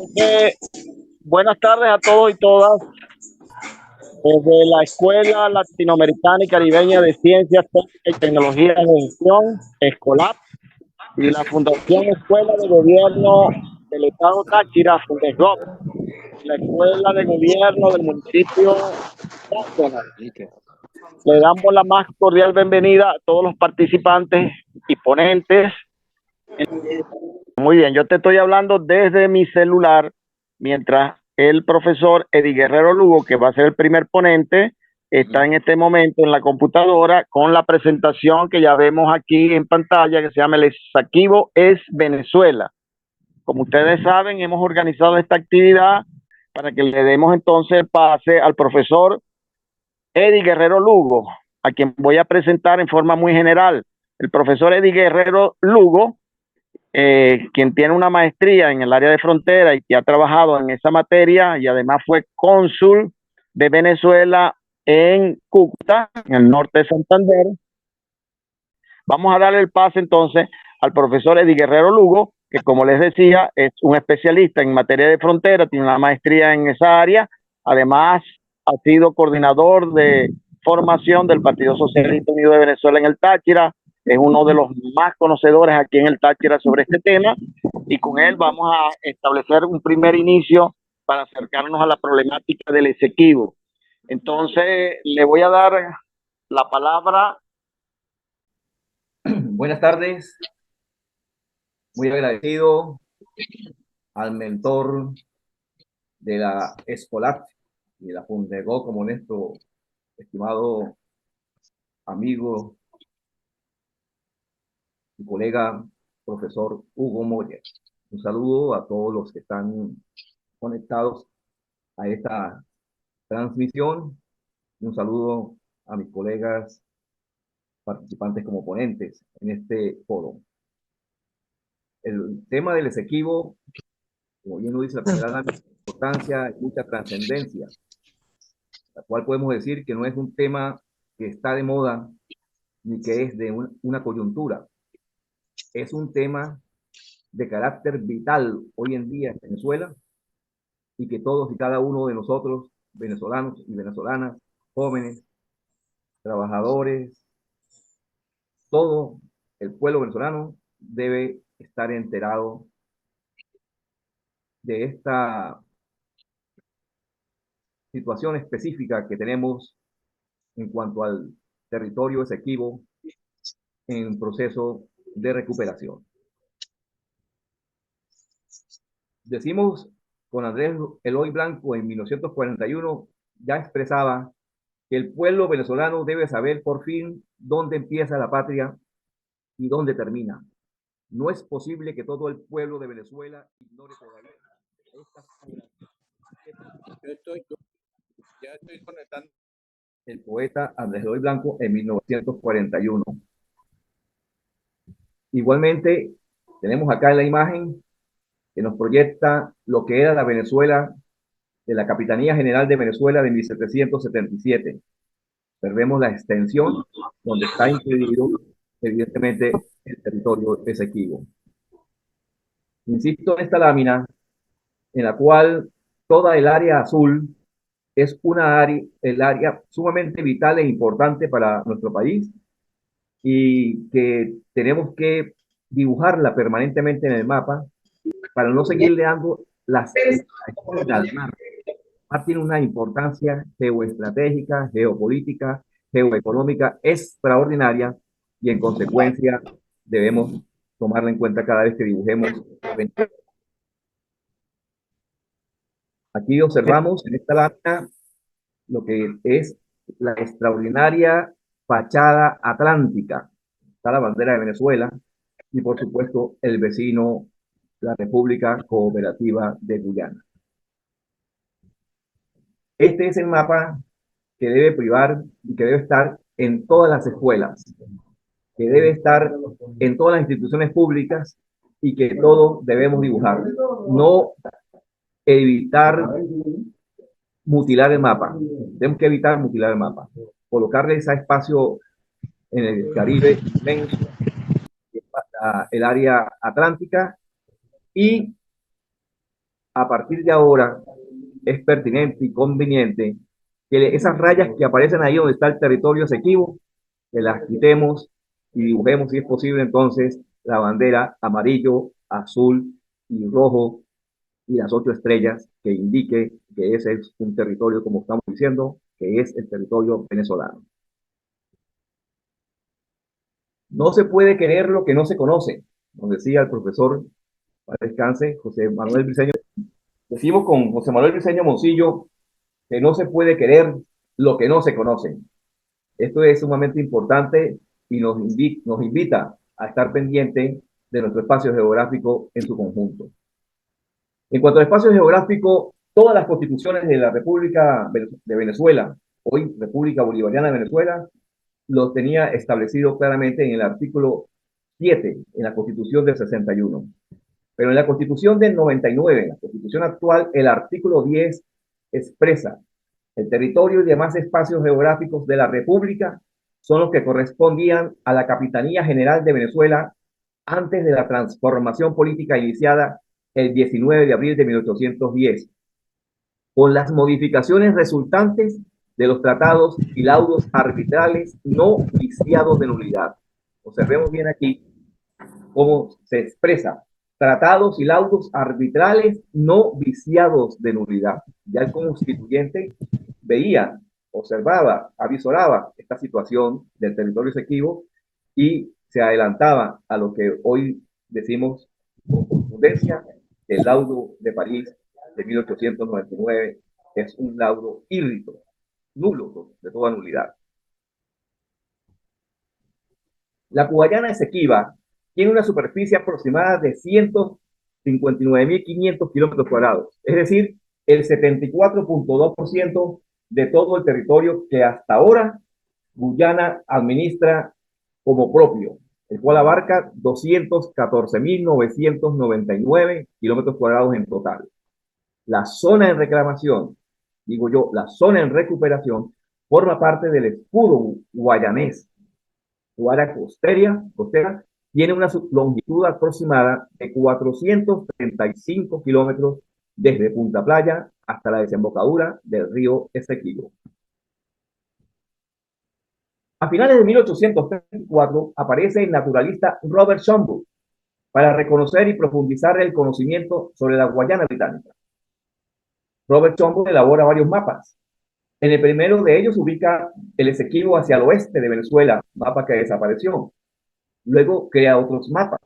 Entonces, buenas tardes a todos y todas. Desde la Escuela Latinoamericana y Caribeña de Ciencias, Técnicas y Tecnologías de Gestión, Escolap, y la Fundación Escuela de Gobierno del Estado Táchira, Fundesgov, la Escuela de Gobierno del municipio Táchira. Le damos la más cordial bienvenida a todos los participantes y ponentes. Muy bien, yo te estoy hablando desde mi celular, mientras el profesor Eddie Guerrero Lugo, que va a ser el primer ponente, está en este momento en la computadora con la presentación que ya vemos aquí en pantalla, que se llama El Esequibo es Venezuela. Como ustedes saben, hemos organizado esta actividad para que le demos entonces el pase al profesor Eddie Guerrero Lugo, a quien voy a presentar en forma muy general. El profesor Eddie Guerrero Lugo, quien tiene una maestría en el área de frontera y que ha trabajado en esa materia y además fue cónsul de Venezuela en Cúcuta, en el norte de Santander. Vamos a darle el pase entonces al profesor Eddie Guerrero Lugo, que como les decía es un especialista en materia de frontera, tiene una maestría en esa área, además ha sido coordinador de formación del Partido Socialista Unido de Venezuela en el Táchira, es uno de los más conocedores aquí en el Táchira sobre este tema, y con él vamos a establecer un primer inicio para acercarnos a la problemática del Esequibo. Entonces le voy a dar la palabra. Buenas tardes, muy agradecido al mentor de la Escolap y de la Fundego como nuestro estimado amigo y colega profesor Hugo Moya. Un saludo a todos los que están conectados a esta transmisión. Un saludo a mis colegas participantes como ponentes en este foro. El tema del Esequibo, como bien lo dice la primera dama, importancia y mucha trascendencia, la cual podemos decir que no es un tema que está de moda ni que es de una coyuntura. Es un tema de carácter vital hoy en día en Venezuela y que todos y cada uno de nosotros, venezolanos y venezolanas, jóvenes, trabajadores, todo el pueblo venezolano debe estar enterado de esta situación específica que tenemos en cuanto al territorio Esequibo en proceso de recuperación. Decimos con Andrés Eloy Blanco en 1941, ya expresaba que el pueblo venezolano debe saber por fin dónde empieza la patria y dónde termina. No es posible que todo el pueblo de Venezuela ignore todavía estas ya estoy conectando. El poeta Andrés Eloy Blanco en 1941. Igualmente, tenemos acá en la imagen que nos proyecta lo que era la Venezuela de la Capitanía General de Venezuela de 1777. Observemos la extensión donde está incluido, evidentemente, el territorio Esequibo. Insisto en esta lámina, en la cual toda el área azul es el área sumamente vital e importante para nuestro país y que tenemos que dibujarla permanentemente en el mapa para no seguirle dando las al mar. Tiene una importancia geoestratégica, geopolítica, geoeconómica extraordinaria y en consecuencia debemos tomarla en cuenta cada vez que dibujemos. Aquí observamos en esta lámina lo que es la extraordinaria fachada atlántica. Está la bandera de Venezuela y por supuesto el vecino, la República Cooperativa de Guyana. Este es el mapa que debe privar y que debe estar en todas las escuelas, que debe estar en todas las instituciones públicas y que todos debemos dibujar. No evitar mutilar el mapa. Tenemos que evitar mutilar el mapa. Colocarle ese espacio en el Caribe inmenso, el área atlántica, y a partir de ahora es pertinente y conveniente que esas rayas que aparecen ahí donde está el territorio Esequibo, que las quitemos y dibujemos, si es posible, entonces la bandera amarillo, azul y rojo y las 8 estrellas que indique que ese es un territorio, como estamos diciendo, que es el territorio venezolano. No se puede querer lo que no se conoce, nos decía el profesor, para descanse, José Manuel Briceño. Decimos con José Manuel Briceño Moncillo que no se puede querer lo que no se conoce. Esto es sumamente importante y nos invita a estar pendiente de nuestro espacio geográfico en su conjunto. En cuanto al espacio geográfico, todas las constituciones de la República de Venezuela, hoy República Bolivariana de Venezuela, lo tenía establecido claramente en el artículo 7, en la Constitución del 61. Pero en la Constitución del 99, en la Constitución actual, el artículo 10 expresa el territorio y demás espacios geográficos de la República son los que correspondían a la Capitanía General de Venezuela antes de la transformación política iniciada el 19 de abril de 1810, con las modificaciones resultantes de los tratados y laudos arbitrales no viciados de nulidad. Observemos bien aquí cómo se expresa: tratados y laudos arbitrales no viciados de nulidad. Ya el constituyente veía, observaba, avisoraba esta situación del territorio Esequibo y se adelantaba a lo que hoy decimos con contundencia: el laudo de París de 1899 es un laudo írrito, nulo, de toda nulidad. La Guayana Esequiba tiene una superficie aproximada de 159.500 kilómetros cuadrados, es decir, el 74.2% de todo el territorio que hasta ahora Guyana administra como propio, el cual abarca 214.999 kilómetros cuadrados en total. La zona en reclamación, digo yo, la zona en recuperación, forma parte del escudo guayanés. Su área costera tiene una longitud aproximada de 435 kilómetros desde Punta Playa hasta la desembocadura del río Esequibo. A finales de 1834 aparece el naturalista Robert Schomburgk para reconocer y profundizar el conocimiento sobre la Guayana británica. Robert Schomburgk elabora varios mapas. En el primero de ellos ubica el Esequibo hacia el oeste de Venezuela, mapa que desapareció. Luego crea otros mapas.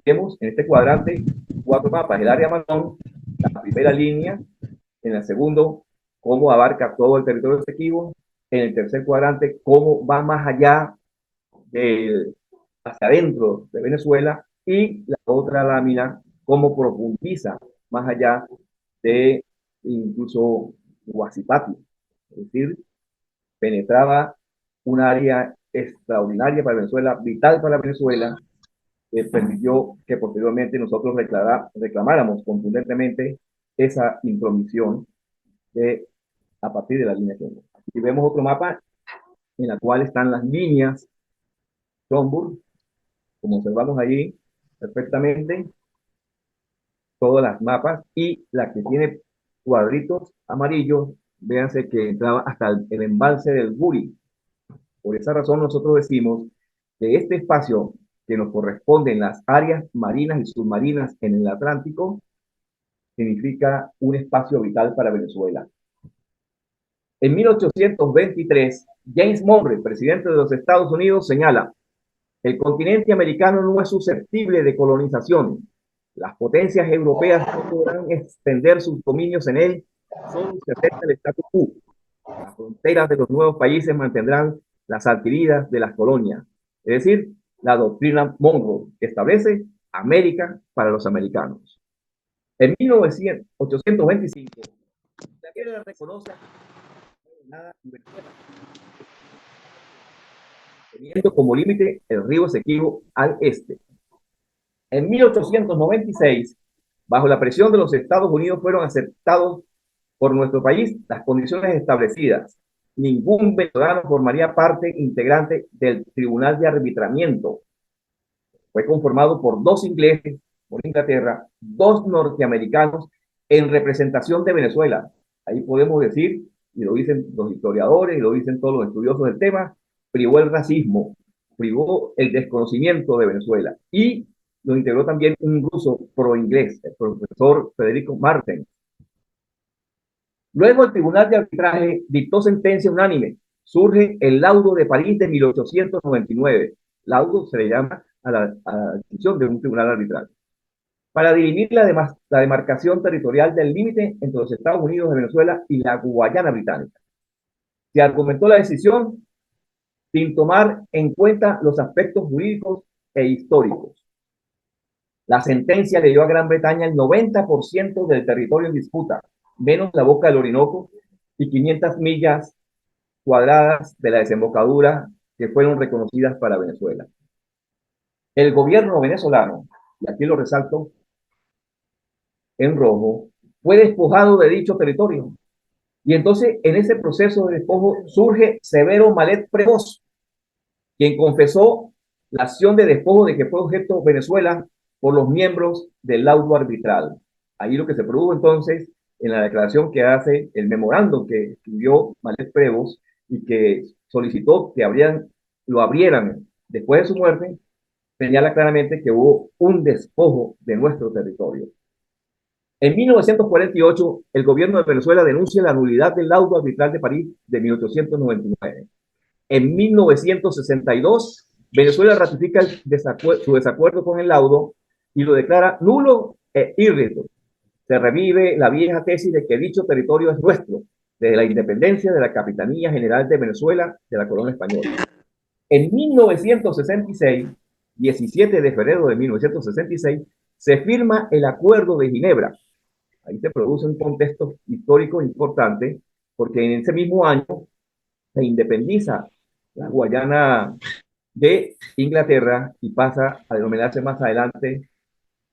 Vemos en este cuadrante 4 mapas: el área marrón, la primera línea; en el segundo, cómo abarca todo el territorio de Esequibo; en el tercer cuadrante, cómo va más allá hacia adentro de Venezuela; y la otra lámina, cómo profundiza más allá de incluso Huachipato, es decir, penetraba un área extraordinaria para Venezuela, vital para Venezuela, que permitió que posteriormente nosotros reclamáramos contundentemente esa intromisión a partir de la línea Schomburgk. Aquí vemos otro mapa en la cual están las líneas Schomburgk, como observamos allí perfectamente, todas las mapas, y la que tiene cuadritos amarillos, véanse que entraba hasta el embalse del Guri. Por esa razón nosotros decimos que este espacio que nos corresponde en las áreas marinas y submarinas en el Atlántico significa un espacio vital para Venezuela. En 1823, James Monroe, presidente de los Estados Unidos, señala: el continente americano no es susceptible de colonización. Las potencias europeas no podrán extender sus dominios en él, solo se acepta el status quo. Las fronteras de los nuevos países mantendrán las adquiridas de las colonias. Es decir, la doctrina Monroe, que establece América para los americanos. En 1825, la guerra reconoce nada Venezuela, teniendo como límite el río Esequibo al este. En 1896, bajo la presión de los Estados Unidos, fueron aceptados por nuestro país las condiciones establecidas. Ningún venezolano formaría parte integrante del Tribunal de Arbitramiento. Fue conformado por 2 ingleses por Inglaterra, 2 norteamericanos en representación de Venezuela. Ahí podemos decir, y lo dicen los historiadores, y lo dicen todos los estudiosos del tema, privó el racismo, privó el desconocimiento de Venezuela, y lo integró también un ruso pro-inglés, el profesor Federico Marten. Luego el Tribunal de Arbitraje dictó sentencia unánime. Surge el laudo de París de 1899. Laudo se le llama a la decisión de un tribunal arbitral, para dirimir la demarcación territorial del límite entre los Estados Unidos de Venezuela y la Guayana Británica. Se argumentó la decisión sin tomar en cuenta los aspectos jurídicos e históricos. La sentencia le dio a Gran Bretaña el 90% del territorio en disputa, menos la boca del Orinoco y 500 millas cuadradas de la desembocadura que fueron reconocidas para Venezuela. El gobierno venezolano, y aquí lo resalto en rojo, fue despojado de dicho territorio. Y entonces, en ese proceso de despojo, surge Severo Malet Prevost, quien confesó la acción de despojo de que fue objeto Venezuela por los miembros del laudo arbitral. Ahí lo que se produjo entonces, en la declaración que hace, el memorando que escribió Malet Prevost y que solicitó que lo abrieran después de su muerte, señala claramente que hubo un despojo de nuestro territorio. En 1948, el gobierno de Venezuela denuncia la nulidad del laudo arbitral de París de 1899. En 1962, Venezuela ratifica su desacuerdo con el laudo y lo declara nulo e irreto. Se revive la vieja tesis de que dicho territorio es nuestro, desde la independencia de la Capitanía General de Venezuela de la Corona Española. En 1966, 17 de febrero de 1966, se firma el Acuerdo de Ginebra. Ahí se produce un contexto histórico importante, porque en ese mismo año se independiza la Guayana de Inglaterra y pasa a denominarse más adelante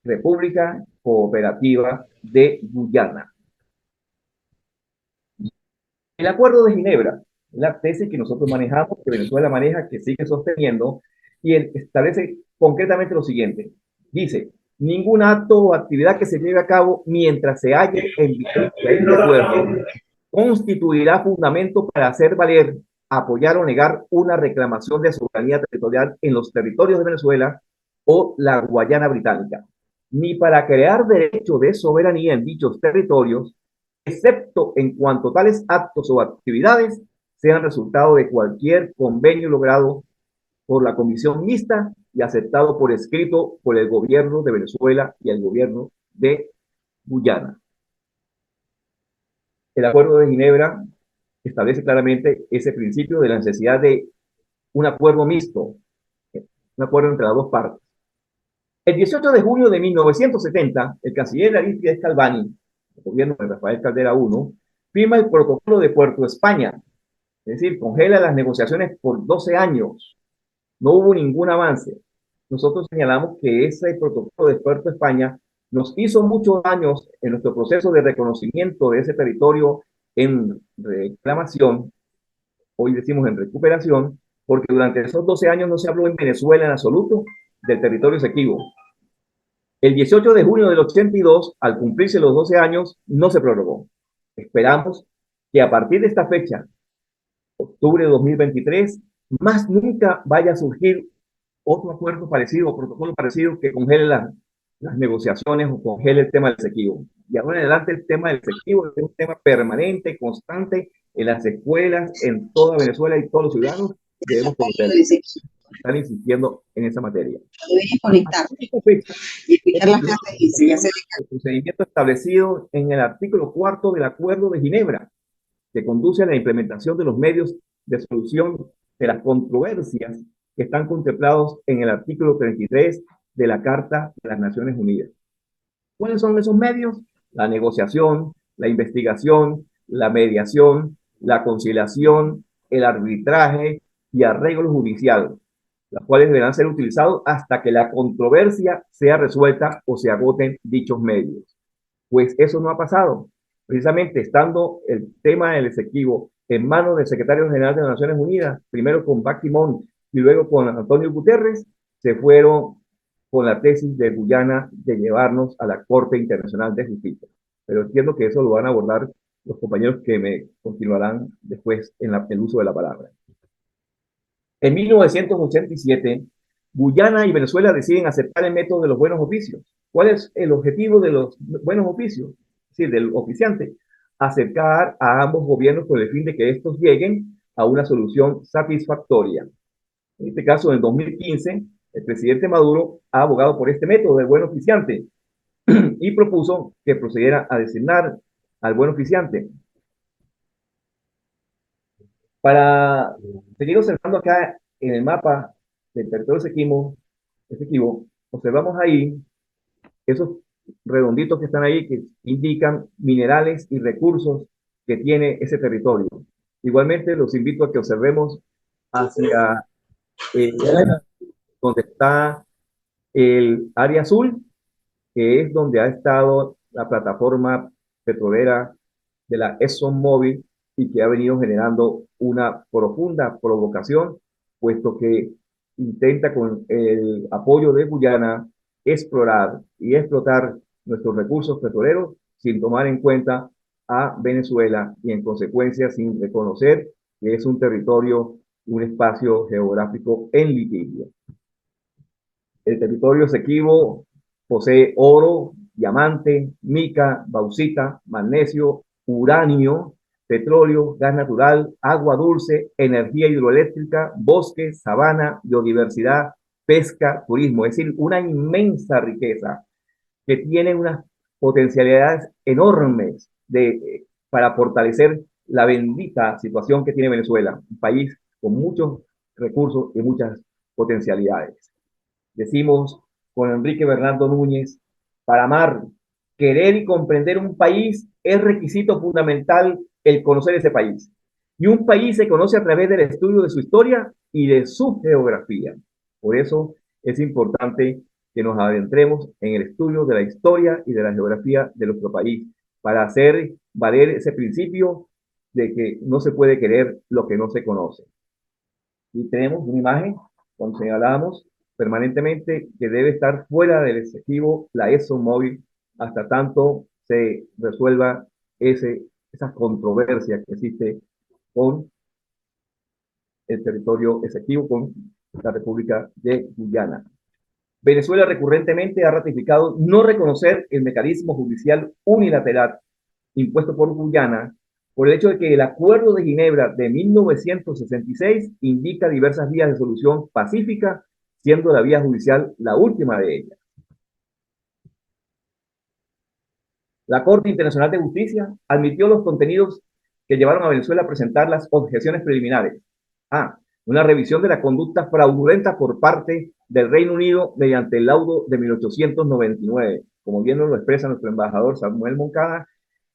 República Cooperativa de Guyana. El Acuerdo de Ginebra es la tesis que nosotros manejamos, que Venezuela maneja, que sigue sosteniendo, y establece concretamente lo siguiente. Dice, ningún acto o actividad que se lleve a cabo mientras se halle en vigencia este acuerdo constituirá fundamento para hacer valer, apoyar o negar una reclamación de soberanía territorial en los territorios de Venezuela o la Guayana Británica, ni para crear derecho de soberanía en dichos territorios, excepto en cuanto tales actos o actividades sean resultado de cualquier convenio logrado por la comisión mixta y aceptado por escrito por el gobierno de Venezuela y el gobierno de Guyana. El Acuerdo de Ginebra establece claramente ese principio de la necesidad de un acuerdo mixto, un acuerdo entre las dos partes. El 18 de junio de 1970, el canciller Aristides Calvani, el gobierno de Rafael Caldera I, firma el protocolo de Puerto España, es decir, congela las negociaciones por 12 años. No hubo ningún avance. Nosotros señalamos que ese protocolo de Puerto España nos hizo muchos daños en nuestro proceso de reconocimiento de ese territorio en reclamación, hoy decimos en recuperación, porque durante esos 12 años no se habló en Venezuela en absoluto del territorio Esequibo. El 18 de junio del 82, al cumplirse los 12 años, no se prorrogó. Esperamos que a partir de esta fecha, octubre de 2023, más nunca vaya a surgir otro acuerdo parecido o protocolo parecido que congele las negociaciones o congele el tema del Esequibo. Y ahora en adelante el tema del Esequibo es un tema permanente, constante en las escuelas, en toda Venezuela y todos los ciudadanos debemos conocer. Están insistiendo en esa materia. El procedimiento establecido en el artículo 4 del Acuerdo de Ginebra, que conduce a la implementación de los medios de solución de las controversias que están contemplados en el artículo 33 de la Carta de las Naciones Unidas. ¿Cuáles son esos medios? La negociación, la investigación, la mediación, la conciliación, el arbitraje y arreglo judicial, las cuales deberán ser utilizados hasta que la controversia sea resuelta o se agoten dichos medios. Pues eso no ha pasado. Precisamente estando el tema del Esequibo en manos del secretario general de las Naciones Unidas, primero con Ban Ki-moon y luego con Antonio Guterres, se fueron con la tesis de Guyana de llevarnos a la Corte Internacional de Justicia. Pero entiendo que eso lo van a abordar los compañeros que me continuarán después en el uso de la palabra. En 1987, Guyana y Venezuela deciden aceptar el método de los buenos oficios. ¿Cuál es el objetivo de los buenos oficios? Es decir, del oficiante. Acercar a ambos gobiernos con el fin de que estos lleguen a una solución satisfactoria. En este caso, en el 2015, el presidente Maduro ha abogado por este método del buen oficiante y propuso que procediera a designar al buen oficiante. Para seguir observando acá en el mapa del territorio Esequibo, observamos ahí esos redonditos que están ahí que indican minerales y recursos que tiene ese territorio. Igualmente los invito a que observemos hacia donde está el área azul, que es donde ha estado la plataforma petrolera de la ExxonMobil y que ha venido generando una profunda provocación, puesto que intenta con el apoyo de Guyana explorar y explotar nuestros recursos petroleros sin tomar en cuenta a Venezuela y en consecuencia sin reconocer que es un territorio, un espacio geográfico en litigio. El territorio Esequibo posee oro, diamante, mica, bauxita, magnesio, uranio, petróleo, gas natural, agua dulce, energía hidroeléctrica, bosque, sabana, biodiversidad, pesca, turismo. Es decir, una inmensa riqueza que tiene unas potencialidades enormes para fortalecer la bendita situación que tiene Venezuela, un país con muchos recursos y muchas potencialidades. Decimos con Enrique Bernardo Núñez, para amar, querer y comprender un país es requisito fundamental el conocer ese país. Y un país se conoce a través del estudio de su historia y de su geografía. Por eso es importante que nos adentremos en el estudio de la historia y de la geografía de nuestro país para hacer valer ese principio de que no se puede querer lo que no se conoce. Y tenemos una imagen donde señalamos permanentemente que debe estar fuera del Esequibo la ExxonMobil hasta tanto se resuelva esa controversia que existe con el territorio Esequibo, con la República de Guyana. Venezuela recurrentemente ha ratificado no reconocer el mecanismo judicial unilateral impuesto por Guyana por el hecho de que el Acuerdo de Ginebra de 1966 indica diversas vías de solución pacífica, siendo la vía judicial la última de ellas. La Corte Internacional de Justicia admitió los contenidos que llevaron a Venezuela a presentar las objeciones preliminares. Una revisión de la conducta fraudulenta por parte del Reino Unido mediante el laudo de 1899. Como bien nos lo expresa nuestro embajador Samuel Moncada,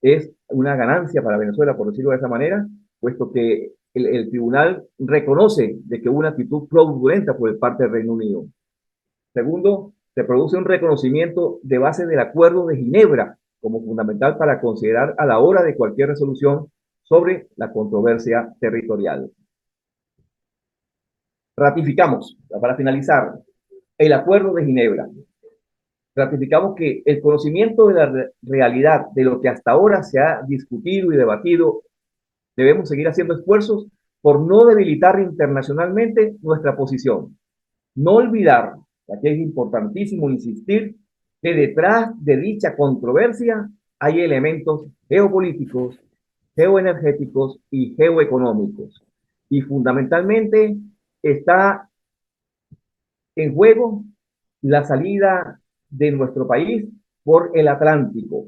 es una ganancia para Venezuela, por decirlo de esa manera, puesto que el tribunal reconoce de que hubo una actitud fraudulenta por parte del Reino Unido. Segundo, se produce un reconocimiento de base del Acuerdo de Ginebra como fundamental para considerar a la hora de cualquier resolución sobre la controversia territorial. Ratificamos, para finalizar, el Acuerdo de Ginebra. Ratificamos que el conocimiento de la realidad de lo que hasta ahora se ha discutido y debatido, debemos seguir haciendo esfuerzos por no debilitar internacionalmente nuestra posición. No olvidar, aquí es importantísimo insistir, que detrás de dicha controversia hay elementos geopolíticos, geoenergéticos y geoeconómicos. Y fundamentalmente está en juego la salida de nuestro país por el Atlántico.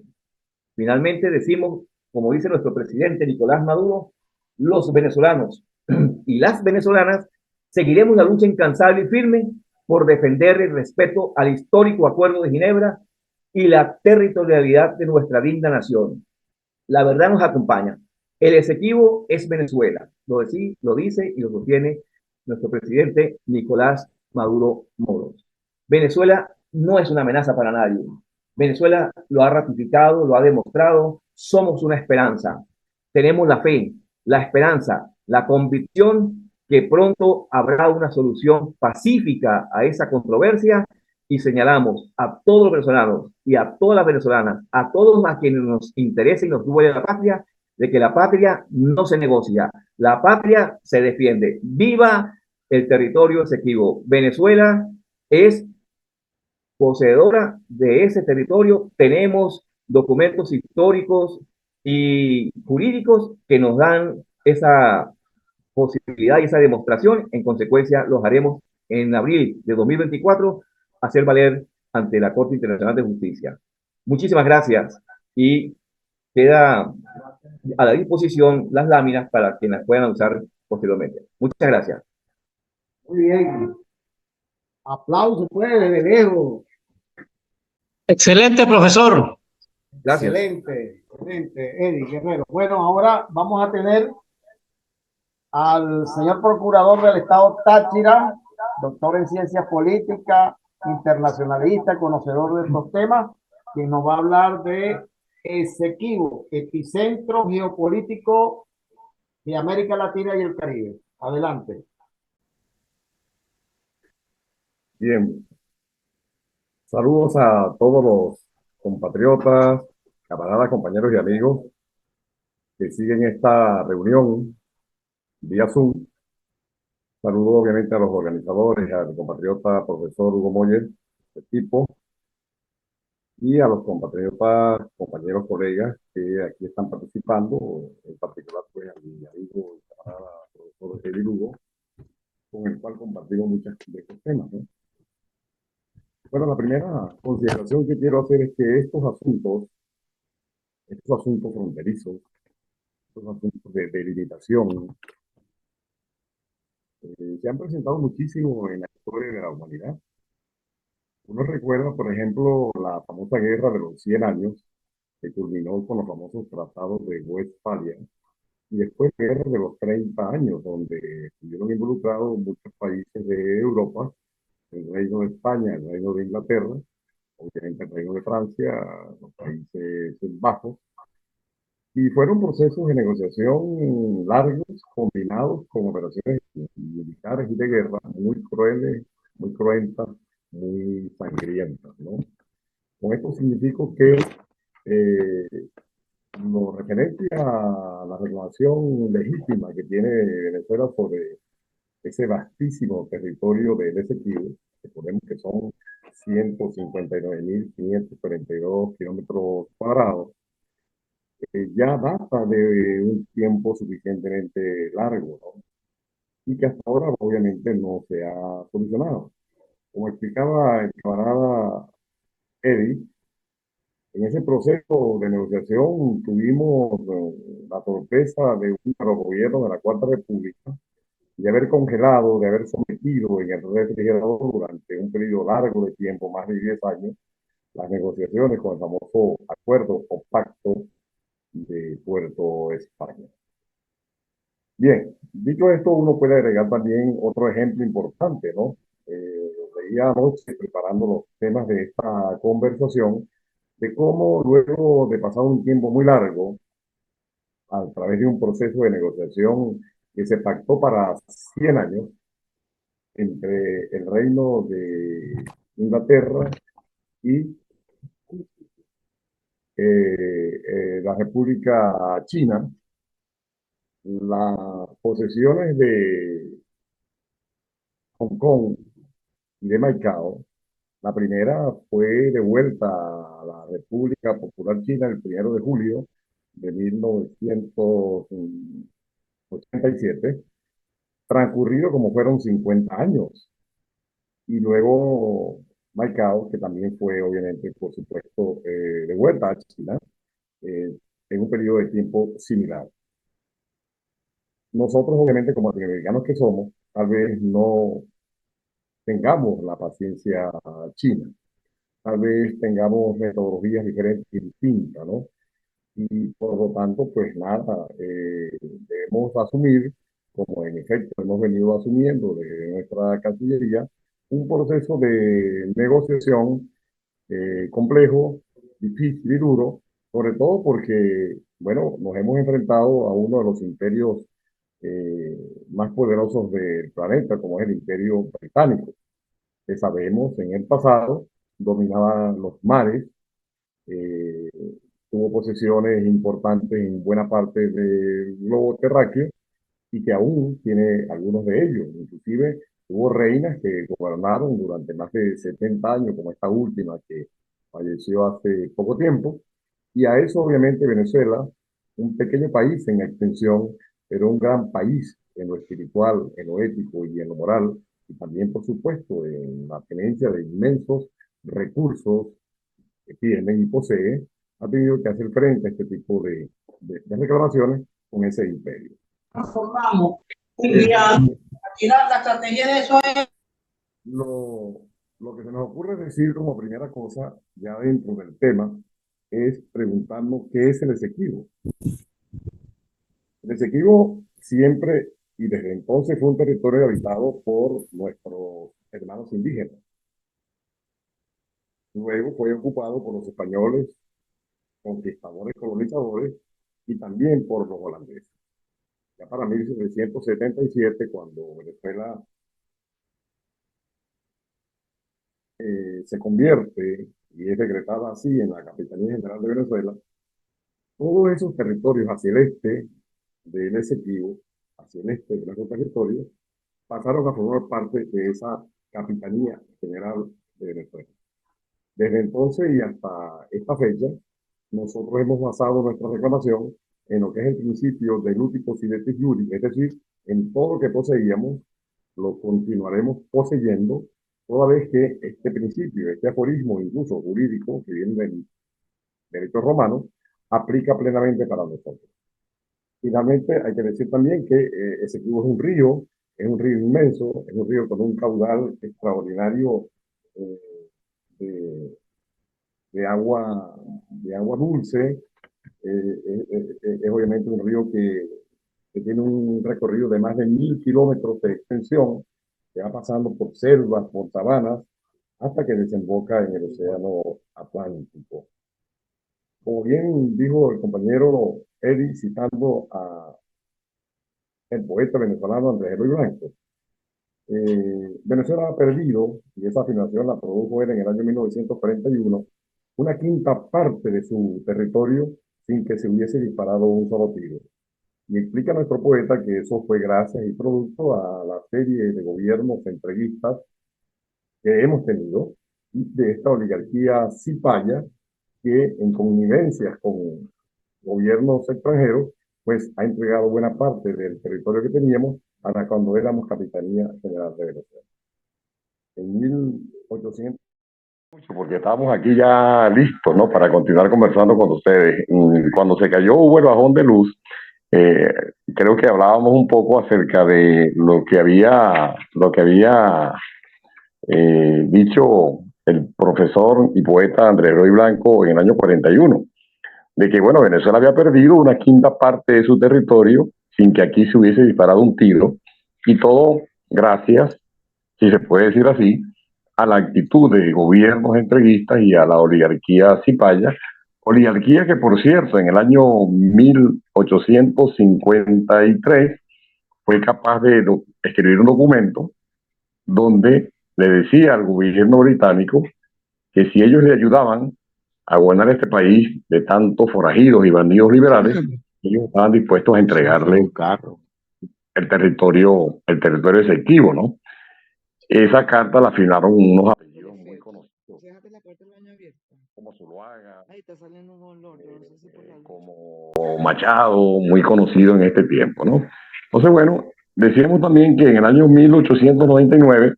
Finalmente decimos, como dice nuestro presidente Nicolás Maduro, los venezolanos y las venezolanas seguiremos la lucha incansable y firme por defender el respeto al histórico Acuerdo de Ginebra y la territorialidad de nuestra linda nación. La verdad nos acompaña. El Esequibo es Venezuela. Lo dice y lo sostiene nuestro presidente Nicolás Maduro Moros. Venezuela no es una amenaza para nadie. Venezuela lo ha ratificado, lo ha demostrado. Somos una esperanza. Tenemos la fe, la esperanza, la convicción que pronto habrá una solución pacífica a esa controversia y señalamos a todos los venezolanos y a todas las venezolanas, a todos a quienes nos interesa y nos duele la patria, de que la patria no se negocia, la patria se defiende. ¡Viva el territorio Esequibo! Venezuela es poseedora de ese territorio. Tenemos documentos históricos y jurídicos que nos dan esa posibilidad y esa demostración. En consecuencia, los haremos en abril de 2024 hacer valer ante la Corte Internacional de Justicia. Muchísimas gracias y queda a la disposición las láminas para quienes las puedan usar posteriormente. Muchas gracias. Muy bien. Aplauso, pues, de lejos. Excelente, profesor. Gracias. Excelente, excelente, Eddie Guerrero. Bueno, ahora vamos a tener al señor Procurador del Estado Táchira, doctor en Ciencias Políticas, internacionalista, conocedor de estos temas, quien nos va a hablar de Esequibo, epicentro geopolítico de América Latina y el Caribe. Adelante. Bien, saludos a todos los compatriotas, camaradas, compañeros y amigos que siguen esta reunión vía Zoom. Saludo obviamente a los organizadores, al compatriota profesor Hugo Moller, equipo, y a los compatriotas, compañeros, colegas que aquí están participando, en particular pues a mi amigo y camarada profesor Eddie Lugo, con el cual compartimos muchos de estos temas, ¿no? Bueno, la primera consideración que quiero hacer es que estos asuntos fronterizos, estos asuntos de delimitación, se han presentado muchísimo en la historia de la humanidad. Uno recuerda, por ejemplo, la famosa guerra de los 100 años, que culminó con los famosos tratados de Westfalia, y después la guerra de los 30 años, donde estuvieron involucrados muchos países de Europa, el Reino de España, el Reino de Inglaterra, obviamente el Reino de Francia, los Países Bajos, y fueron procesos de negociación largos, combinados con operaciones militares y de guerra muy crueles, muy cruentas, muy sangrientas, ¿no? Con esto significa que eh, lo referente a la reclamación legítima que tiene Venezuela sobre ese vastísimo territorio del Esequibo, recordemos que son 159.542 kilómetros cuadrados, ya data de un tiempo suficientemente largo, ¿no? Y que hasta ahora obviamente no se ha solucionado. Como explicaba el camarada Eddie, en ese proceso de negociación tuvimos la torpeza de un gobierno de la Cuarta República de haber congelado, de haber sometido en el refrigerador durante un periodo largo de tiempo, más de 10 años, las negociaciones con el famoso acuerdo o pacto de Puerto España. Bien, dicho esto, uno puede agregar también otro ejemplo importante, ¿no? Veía anoche, preparando los temas de esta conversación, de cómo luego de pasar un tiempo muy largo, a través de un proceso de negociación que se pactó para 100 años entre el Reino de Inglaterra y la República China, las posesiones de Hong Kong y de Macao. La primera fue devuelta a la República Popular China el 1 de julio de 1987, transcurrido como fueron 50 años. Y luego Macao, que también fue obviamente, por supuesto, devuelta a China en un periodo de tiempo similar. Nosotros, obviamente, como latinoamericanos que somos, tal vez no tengamos la paciencia china, tal vez tengamos metodologías diferentes y distintas, ¿no? Y por lo tanto, pues nada, debemos asumir, como en efecto hemos venido asumiendo desde nuestra Cancillería, un proceso de negociación complejo, difícil y duro, sobre todo porque, bueno, nos hemos enfrentado a uno de los imperios más poderosos del planeta, como es el Imperio Británico. que sabemos en el pasado dominaba los mares, eh, tuvo posesiones importantes en buena parte del globo terráqueo y que aún tiene algunos de ellos. Inclusive hubo reinas que gobernaron durante más de 70 años, como esta última que falleció hace poco tiempo. Y a eso obviamente Venezuela, un pequeño país en extensión, pero un gran país en lo espiritual, en lo ético y en lo moral, y también, por supuesto, en la tenencia de inmensos recursos que tiene y posee, ha tenido que hacer frente a este tipo de reclamaciones con ese imperio. Transformamos un día. Aquí la estrategia de eso es. Lo que se nos ocurre decir como primera cosa, ya dentro del tema, es preguntarnos qué es el Esequibo. El Esequibo siempre y desde entonces fue un territorio habitado por nuestros hermanos indígenas. Luego fue ocupado por los españoles, conquistadores, colonizadores y también por los holandeses. Ya para 1777, cuando Venezuela se convierte y es decretada así en la Capitanía General de Venezuela, todos esos territorios hacia el este del Esequibo, hacia el este de nuestro territorio, pasaron a formar parte de esa Capitanía General de Venezuela. Desde entonces y hasta esta fecha, nosotros hemos basado nuestra reclamación en lo que es el principio de uti possidetis iuris, es decir, en todo lo que poseíamos, lo continuaremos poseyendo, toda vez que este principio, este aforismo incluso jurídico, que viene del derecho romano, aplica plenamente para nosotros. Finalmente, hay que decir también que Esequibo es un río inmenso, es un río con un caudal extraordinario eh, de, de agua dulce. Es obviamente un río que tiene un recorrido de más de 1000 kilómetros de extensión, que va pasando por selvas, por sabanas, hasta que desemboca en el océano Atlántico. Como bien dijo el compañero Eddie, citando a el poeta venezolano Andrés Eloy Blanco, Venezuela ha perdido, y esa afirmación la produjo él en el año 1941, una quinta parte de su territorio sin que se hubiese disparado un solo tiro. Y explica nuestro poeta que eso fue gracias y producto a la serie de gobiernos entreguistas que hemos tenido, de esta oligarquía cipaya, que en connivencias con gobiernos extranjeros, pues ha entregado buena parte del territorio que teníamos para cuando éramos Capitanía General de Venezuela. En 1800, porque estábamos aquí ya listos, ¿no?, para continuar conversando con ustedes. Cuando se cayó hubo el bajón de luz, creo que hablábamos un poco acerca de lo que había dicho el profesor y poeta Andrés Eloy Blanco en el año 41, de que, bueno, Venezuela había perdido una quinta parte de su territorio sin que aquí se hubiese disparado un tiro, y todo gracias, si se puede decir así, a la actitud de gobiernos entreguistas y a la oligarquía cipaya, oligarquía que, por cierto, en el año 1853 fue capaz de escribir un documento donde le decía al gobierno británico que si ellos le ayudaban a gobernar este país de tantos forajidos y bandidos liberales, ellos estaban dispuestos a entregarle el territorio Esequibo, ¿no? Esa carta la firmaron unos apellidos muy conocidos, como Zuluaga, como Machado, muy conocido en este tiempo, ¿no? Entonces, bueno, decíamos también que en el año 1899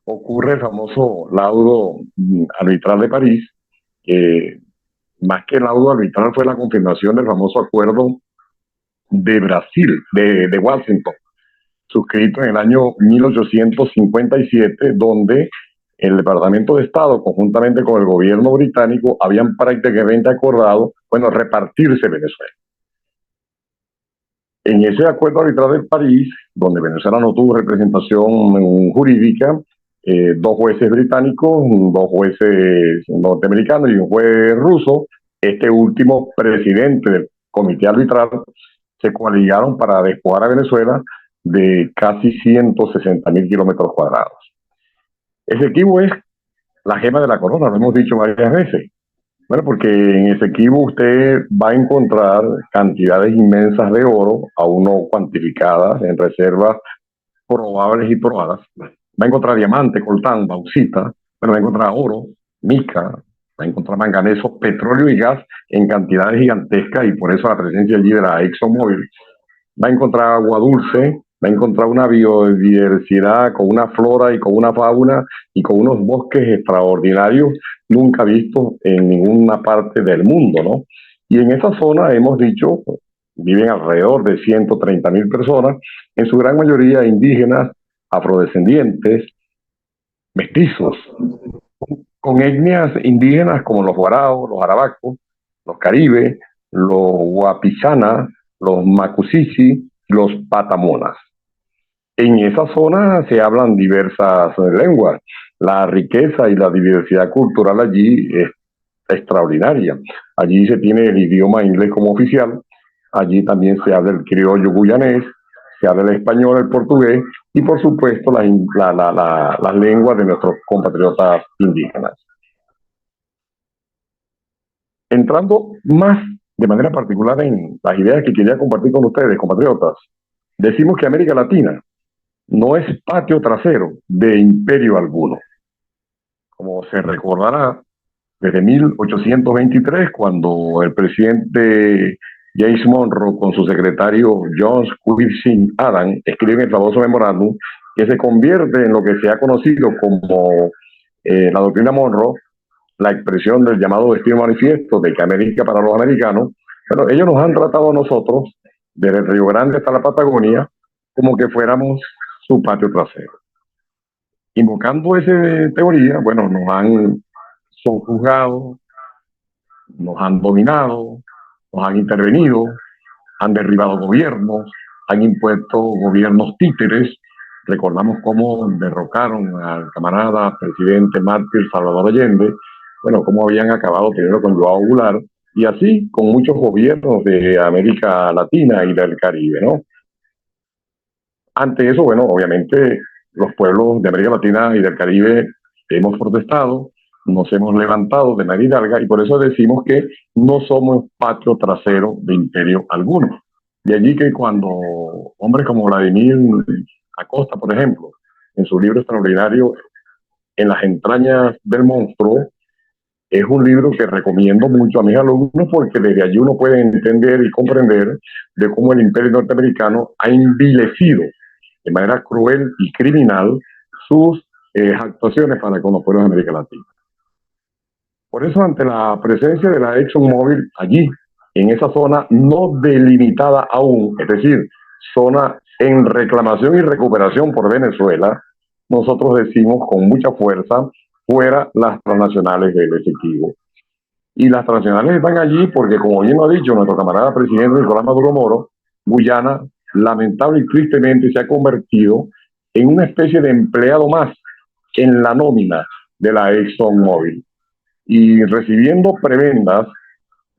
ocurre el famoso laudo arbitral de París, que más que el laudo arbitral fue la confirmación del famoso acuerdo de Brasil, de Washington, suscrito en el año 1857, donde el Departamento de Estado, conjuntamente con el gobierno británico, habían prácticamente acordado, bueno, repartirse Venezuela. En ese acuerdo arbitral de París, donde Venezuela no tuvo representación jurídica, dos jueces británicos, dos jueces norteamericanos y un juez ruso, este último presidente del comité arbitral, se coaligaron para despojar a Venezuela de casi 160.000 kilómetros cuadrados. Esequibo es la gema de la corona, lo hemos dicho varias veces. Bueno, porque en Esequibo usted va a encontrar cantidades inmensas de oro, aún no cuantificadas en reservas probables y probadas. Va a encontrar diamante, coltán, bauxita, bueno, va a encontrar oro, mica, va a encontrar manganeso, petróleo y gas en cantidades gigantescas y por eso la presencia allí de la ExxonMobil. Va a encontrar agua dulce, va a encontrar una biodiversidad con una flora y con una fauna y con unos bosques extraordinarios nunca vistos en ninguna parte del mundo, ¿no? Y en esa zona hemos dicho, viven alrededor de 130.000 personas, en su gran mayoría indígenas, afrodescendientes, mestizos, con etnias indígenas como los guaraos, los arabacos, los caribes, los guapichanas, los macusichi, los patamonas. En esa zona se hablan diversas lenguas. La riqueza y la diversidad cultural allí es extraordinaria. Allí se tiene el idioma inglés como oficial, allí también se habla el criollo guyanés, se habla el español, el portugués y por supuesto las lenguas de nuestros compatriotas indígenas. Entrando más de manera particular en las ideas que quería compartir con ustedes, compatriotas, decimos que América Latina no es patio trasero de imperio alguno. Como se recordará, desde 1823, cuando el presidente James Monroe con su secretario John Quincy Adams escriben el famoso memorándum que se convierte en lo que se ha conocido como la doctrina Monroe, la expresión del llamado destino manifiesto de que América para los americanos. Bueno, ellos nos han tratado a nosotros, desde el Río Grande hasta la Patagonia, como que fuéramos su patio trasero. Invocando esa teoría, bueno, nos han sojuzgado, nos han dominado, nos han intervenido, han derribado gobiernos, han impuesto gobiernos títeres. Recordamos cómo derrocaron al camarada presidente mártir Salvador Allende, bueno, cómo habían acabado primero con Joao Goulart, y así con muchos gobiernos de América Latina y del Caribe, ¿no? Ante eso, bueno, obviamente los pueblos de América Latina y del Caribe hemos protestado, nos hemos levantado de manera larga y por eso decimos que no somos patio trasero de imperio alguno. De allí que cuando hombres como Vladimir Acosta, por ejemplo, en su libro extraordinario En las entrañas del monstruo, es un libro que recomiendo mucho a mis alumnos porque desde allí uno puede entender y comprender de cómo el imperio norteamericano ha envilecido de manera cruel y criminal sus actuaciones para con los pueblos de América Latina. Por eso, ante la presencia de la ExxonMobil allí, en esa zona no delimitada aún, es decir, zona en reclamación y recuperación por Venezuela, nosotros decimos con mucha fuerza, fuera las transnacionales del Esequibo. Y las transnacionales están allí porque, como bien lo ha dicho nuestro camarada presidente Nicolás Maduro Moro, Guyana, lamentable y tristemente, se ha convertido en una especie de empleado más en la nómina de la ExxonMobil. Y recibiendo prebendas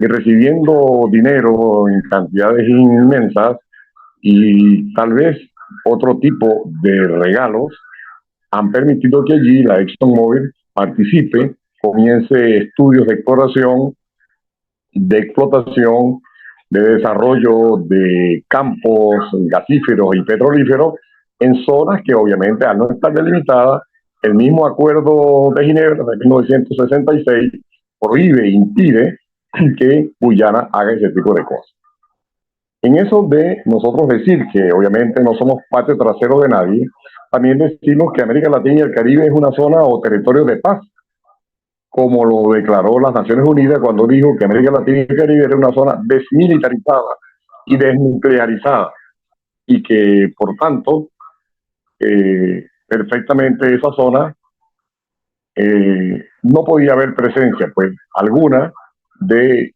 y recibiendo dinero en cantidades inmensas y tal vez otro tipo de regalos, han permitido que allí la ExxonMobil participe, comience estudios de exploración, de explotación, de desarrollo de campos gasíferos y petrolíferos en zonas que obviamente al no estar delimitadas, el mismo acuerdo de Ginebra de 1966 prohíbe e impide que Guyana haga ese tipo de cosas. En eso de nosotros decir que obviamente no somos patio trasero de nadie, también decimos que América Latina y el Caribe es una zona o territorio de paz, como lo declaró las Naciones Unidas cuando dijo que América Latina y el Caribe era una zona desmilitarizada y desnuclearizada y que por tanto perfectamente esa zona no podía haber presencia pues alguna de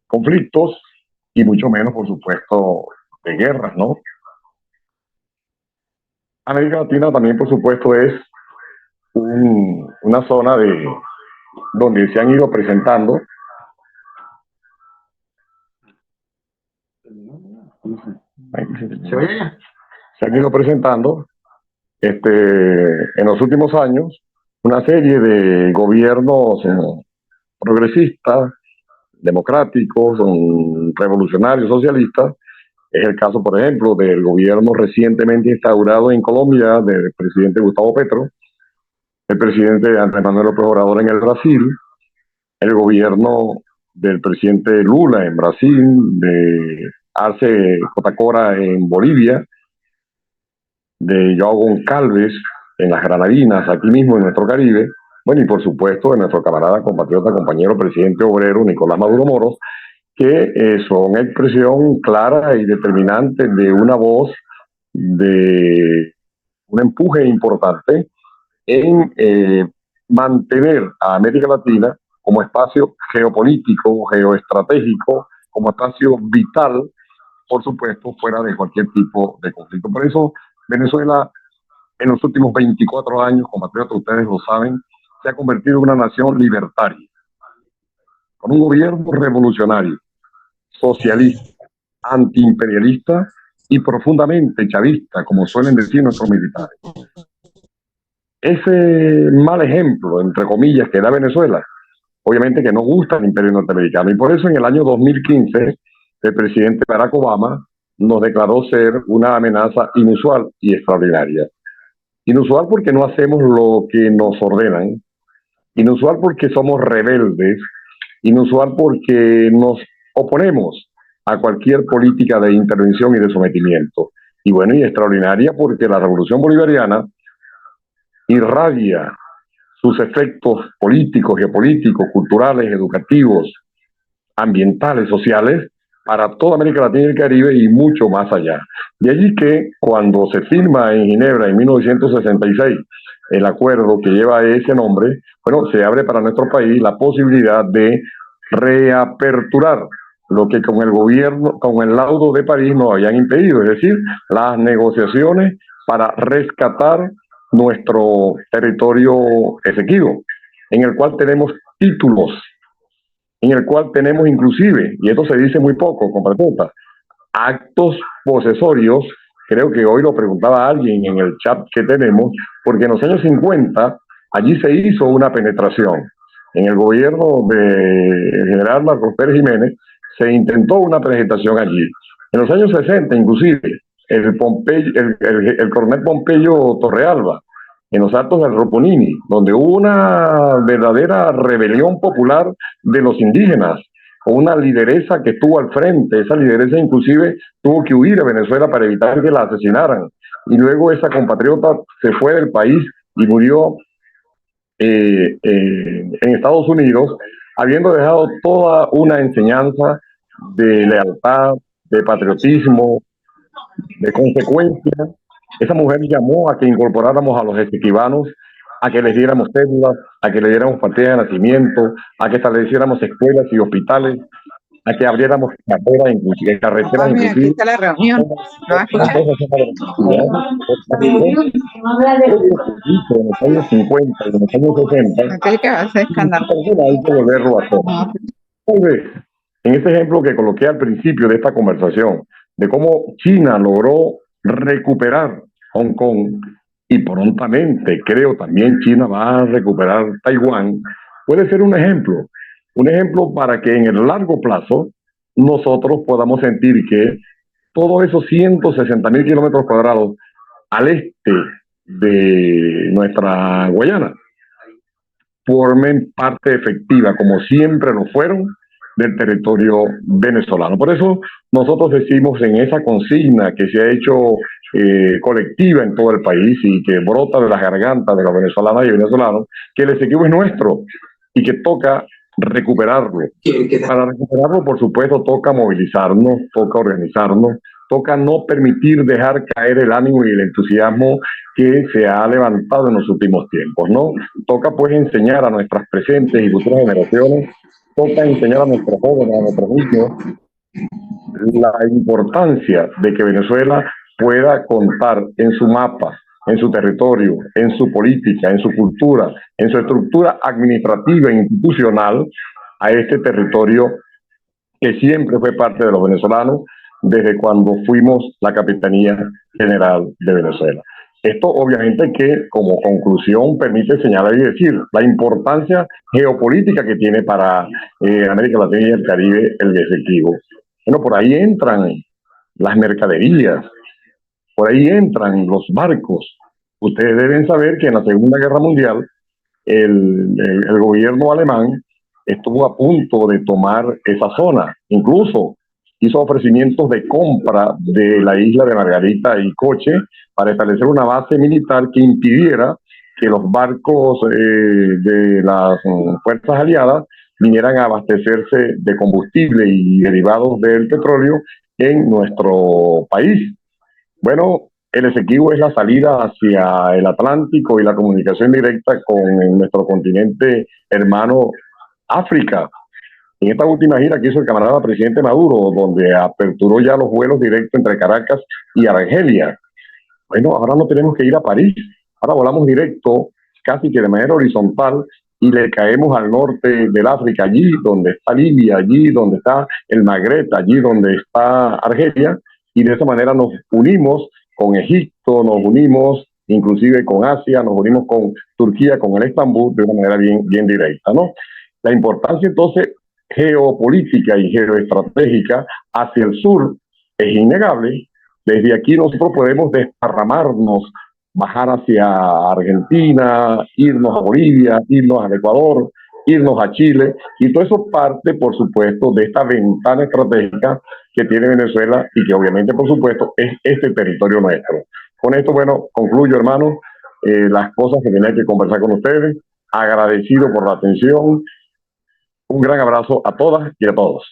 conflictos y mucho menos por supuesto de guerras, ¿no? América Latina también por supuesto es una zona donde se han ido presentando se han ido presentando en los últimos años una serie de gobiernos progresistas, democráticos, revolucionarios, socialistas. Es el caso, por ejemplo, del gobierno recientemente instaurado en Colombia del presidente Gustavo Petro, el presidente Andrés Manuel López Obrador en el Brasil, el gobierno del presidente Lula en Brasil, de Arce Cotacora en Bolivia, de João Goncalves en las Granadinas, aquí mismo en nuestro Caribe, bueno, y por supuesto de nuestro camarada, compatriota, compañero, presidente obrero Nicolás Maduro Moros, que son expresión clara y determinante de una voz, de un empuje importante en mantener a América Latina como espacio geopolítico, geoestratégico, como espacio vital, por supuesto, fuera de cualquier tipo de conflicto. Por eso, Venezuela, en los últimos 24 años, compatriotas, ustedes lo saben, se ha convertido en una nación libertaria, con un gobierno revolucionario, socialista, antiimperialista y profundamente chavista, como suelen decir nuestros militares. Ese mal ejemplo, entre comillas, que da Venezuela, obviamente que no gusta al imperio norteamericano, y por eso en el año 2015 el presidente Barack Obama nos declaró ser una amenaza inusual y extraordinaria. Inusual porque no hacemos lo que nos ordenan, inusual porque somos rebeldes, inusual porque nos oponemos a cualquier política de intervención y de sometimiento. Y bueno, y extraordinaria porque la revolución bolivariana irradia sus efectos políticos, geopolíticos, culturales, educativos, ambientales, sociales, para toda América Latina y el Caribe y mucho más allá. De allí que cuando se firma en Ginebra en 1966 el acuerdo que lleva ese nombre, bueno, se abre para nuestro país la posibilidad de reaperturar lo que con el gobierno, con el laudo de París nos habían impedido, es decir, las negociaciones para rescatar nuestro territorio Esequibo, en el cual tenemos títulos, en el cual tenemos inclusive, y esto se dice muy poco, compatriotas, actos posesorios. Creo que hoy lo preguntaba alguien en el chat que tenemos, porque en los años 50 allí se hizo una penetración. En el gobierno del general Marcos Pérez Jiménez se intentó una penetración allí. En los años 60 inclusive, el coronel Pompeyo Torrealba, en los actos del Roponini, donde hubo una verdadera rebelión popular de los indígenas, con una lideresa que estuvo al frente. Esa lideresa inclusive tuvo que huir a Venezuela para evitar que la asesinaran. Y luego esa compatriota se fue del país y murió en Estados Unidos, habiendo dejado toda una enseñanza de lealtad, de patriotismo, de consecuencia. Esa mujer llamó a que incorporáramos a los esequibanos, a que les diéramos cédulas, a que les diéramos partida de nacimiento, a que estableciéramos escuelas y hospitales, a que abriéramos carreteras inclusive, carreteras Mami, aquí inclusive. está la reunión. ¿No va a escuchar? En los años 50 y en los años 60, Aquel que hace escándalo. hay que volverlo a hacer. No, Tal vez, en este ejemplo que coloqué al principio de esta conversación, de cómo China logró recuperar Hong Kong y prontamente creo también China va a recuperar Taiwán, puede ser un ejemplo para que en el largo plazo nosotros podamos sentir que todos esos 160.000 kilómetros cuadrados al este de nuestra Guayana formen parte efectiva, como siempre lo fueron, del territorio venezolano. Por eso nosotros decimos en esa consigna que se ha hecho colectiva en todo el país y que brota de las gargantas de los venezolanas y venezolanos, que el Esequibo es nuestro y que toca recuperarlo. Para recuperarlo, por supuesto, toca movilizarnos, toca organizarnos, toca no permitir dejar caer el ánimo y el entusiasmo que se ha levantado en los últimos tiempos, ¿no? Toca pues enseñar a nuestras presentes y futuras generaciones, toca enseñar a nuestros jóvenes, a nuestros niños, la importancia de que Venezuela pueda contar en su mapa, en su territorio, en su política, en su cultura, en su estructura administrativa e institucional a este territorio que siempre fue parte de los venezolanos desde cuando fuimos la Capitanía General de Venezuela. Esto obviamente que como conclusión permite señalar y decir la importancia geopolítica que tiene para América Latina y el Caribe el Esequibo. Bueno, por ahí entran las mercaderías, por ahí entran los barcos. Ustedes deben saber que en la Segunda Guerra Mundial el gobierno alemán estuvo a punto de tomar esa zona. Incluso hizo ofrecimientos de compra de la isla de Margarita y Coche para establecer una base militar que impidiera que los barcos de las fuerzas aliadas vinieran a abastecerse de combustible y derivados del petróleo en nuestro país. Bueno, el Esequibo es la salida hacia el Atlántico y la comunicación directa con nuestro continente hermano África. En esta última gira que hizo el camarada presidente Maduro, donde aperturó ya los vuelos directos entre Caracas y Argelia. Bueno, ahora no tenemos que ir a París, ahora volamos directo, casi que de manera horizontal, y le caemos al norte del África, allí donde está Libia, allí donde está el Magreb, allí donde está Argelia, y de esa manera nos unimos con Egipto, nos unimos inclusive con Asia, nos unimos con Turquía, con el Estambul, de una manera bien directa, ¿no? La importancia entonces geopolítica y geoestratégica hacia el sur es innegable. Desde aquí nosotros podemos desparramarnos, bajar hacia Argentina, irnos a Bolivia, irnos al Ecuador, irnos a Chile, y todo eso parte, por supuesto, de esta ventana estratégica que tiene Venezuela y que obviamente, por supuesto, es este territorio nuestro. Con esto, bueno, concluyo, hermano, las cosas que tenía que conversar con ustedes. Agradecido por la atención. Un gran abrazo a todas y a todos.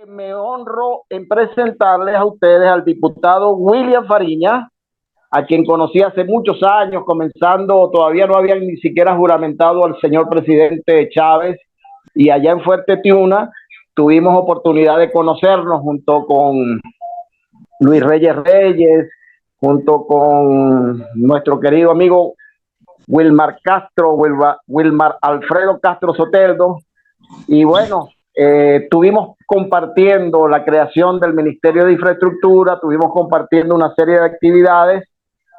Me honro en presentarles a ustedes al diputado William Fariña, a quien conocí hace muchos años, comenzando, todavía no habían ni siquiera juramentado al señor presidente Chávez, y allá en Fuerte Tiuna tuvimos oportunidad de conocernos junto con Luis Reyes, junto con nuestro querido amigo Wilmar Castro, Wilmar Alfredo Castro Soteldo, y bueno, estuvimos compartiendo la creación del Ministerio de Infraestructura, estuvimos compartiendo una serie de actividades,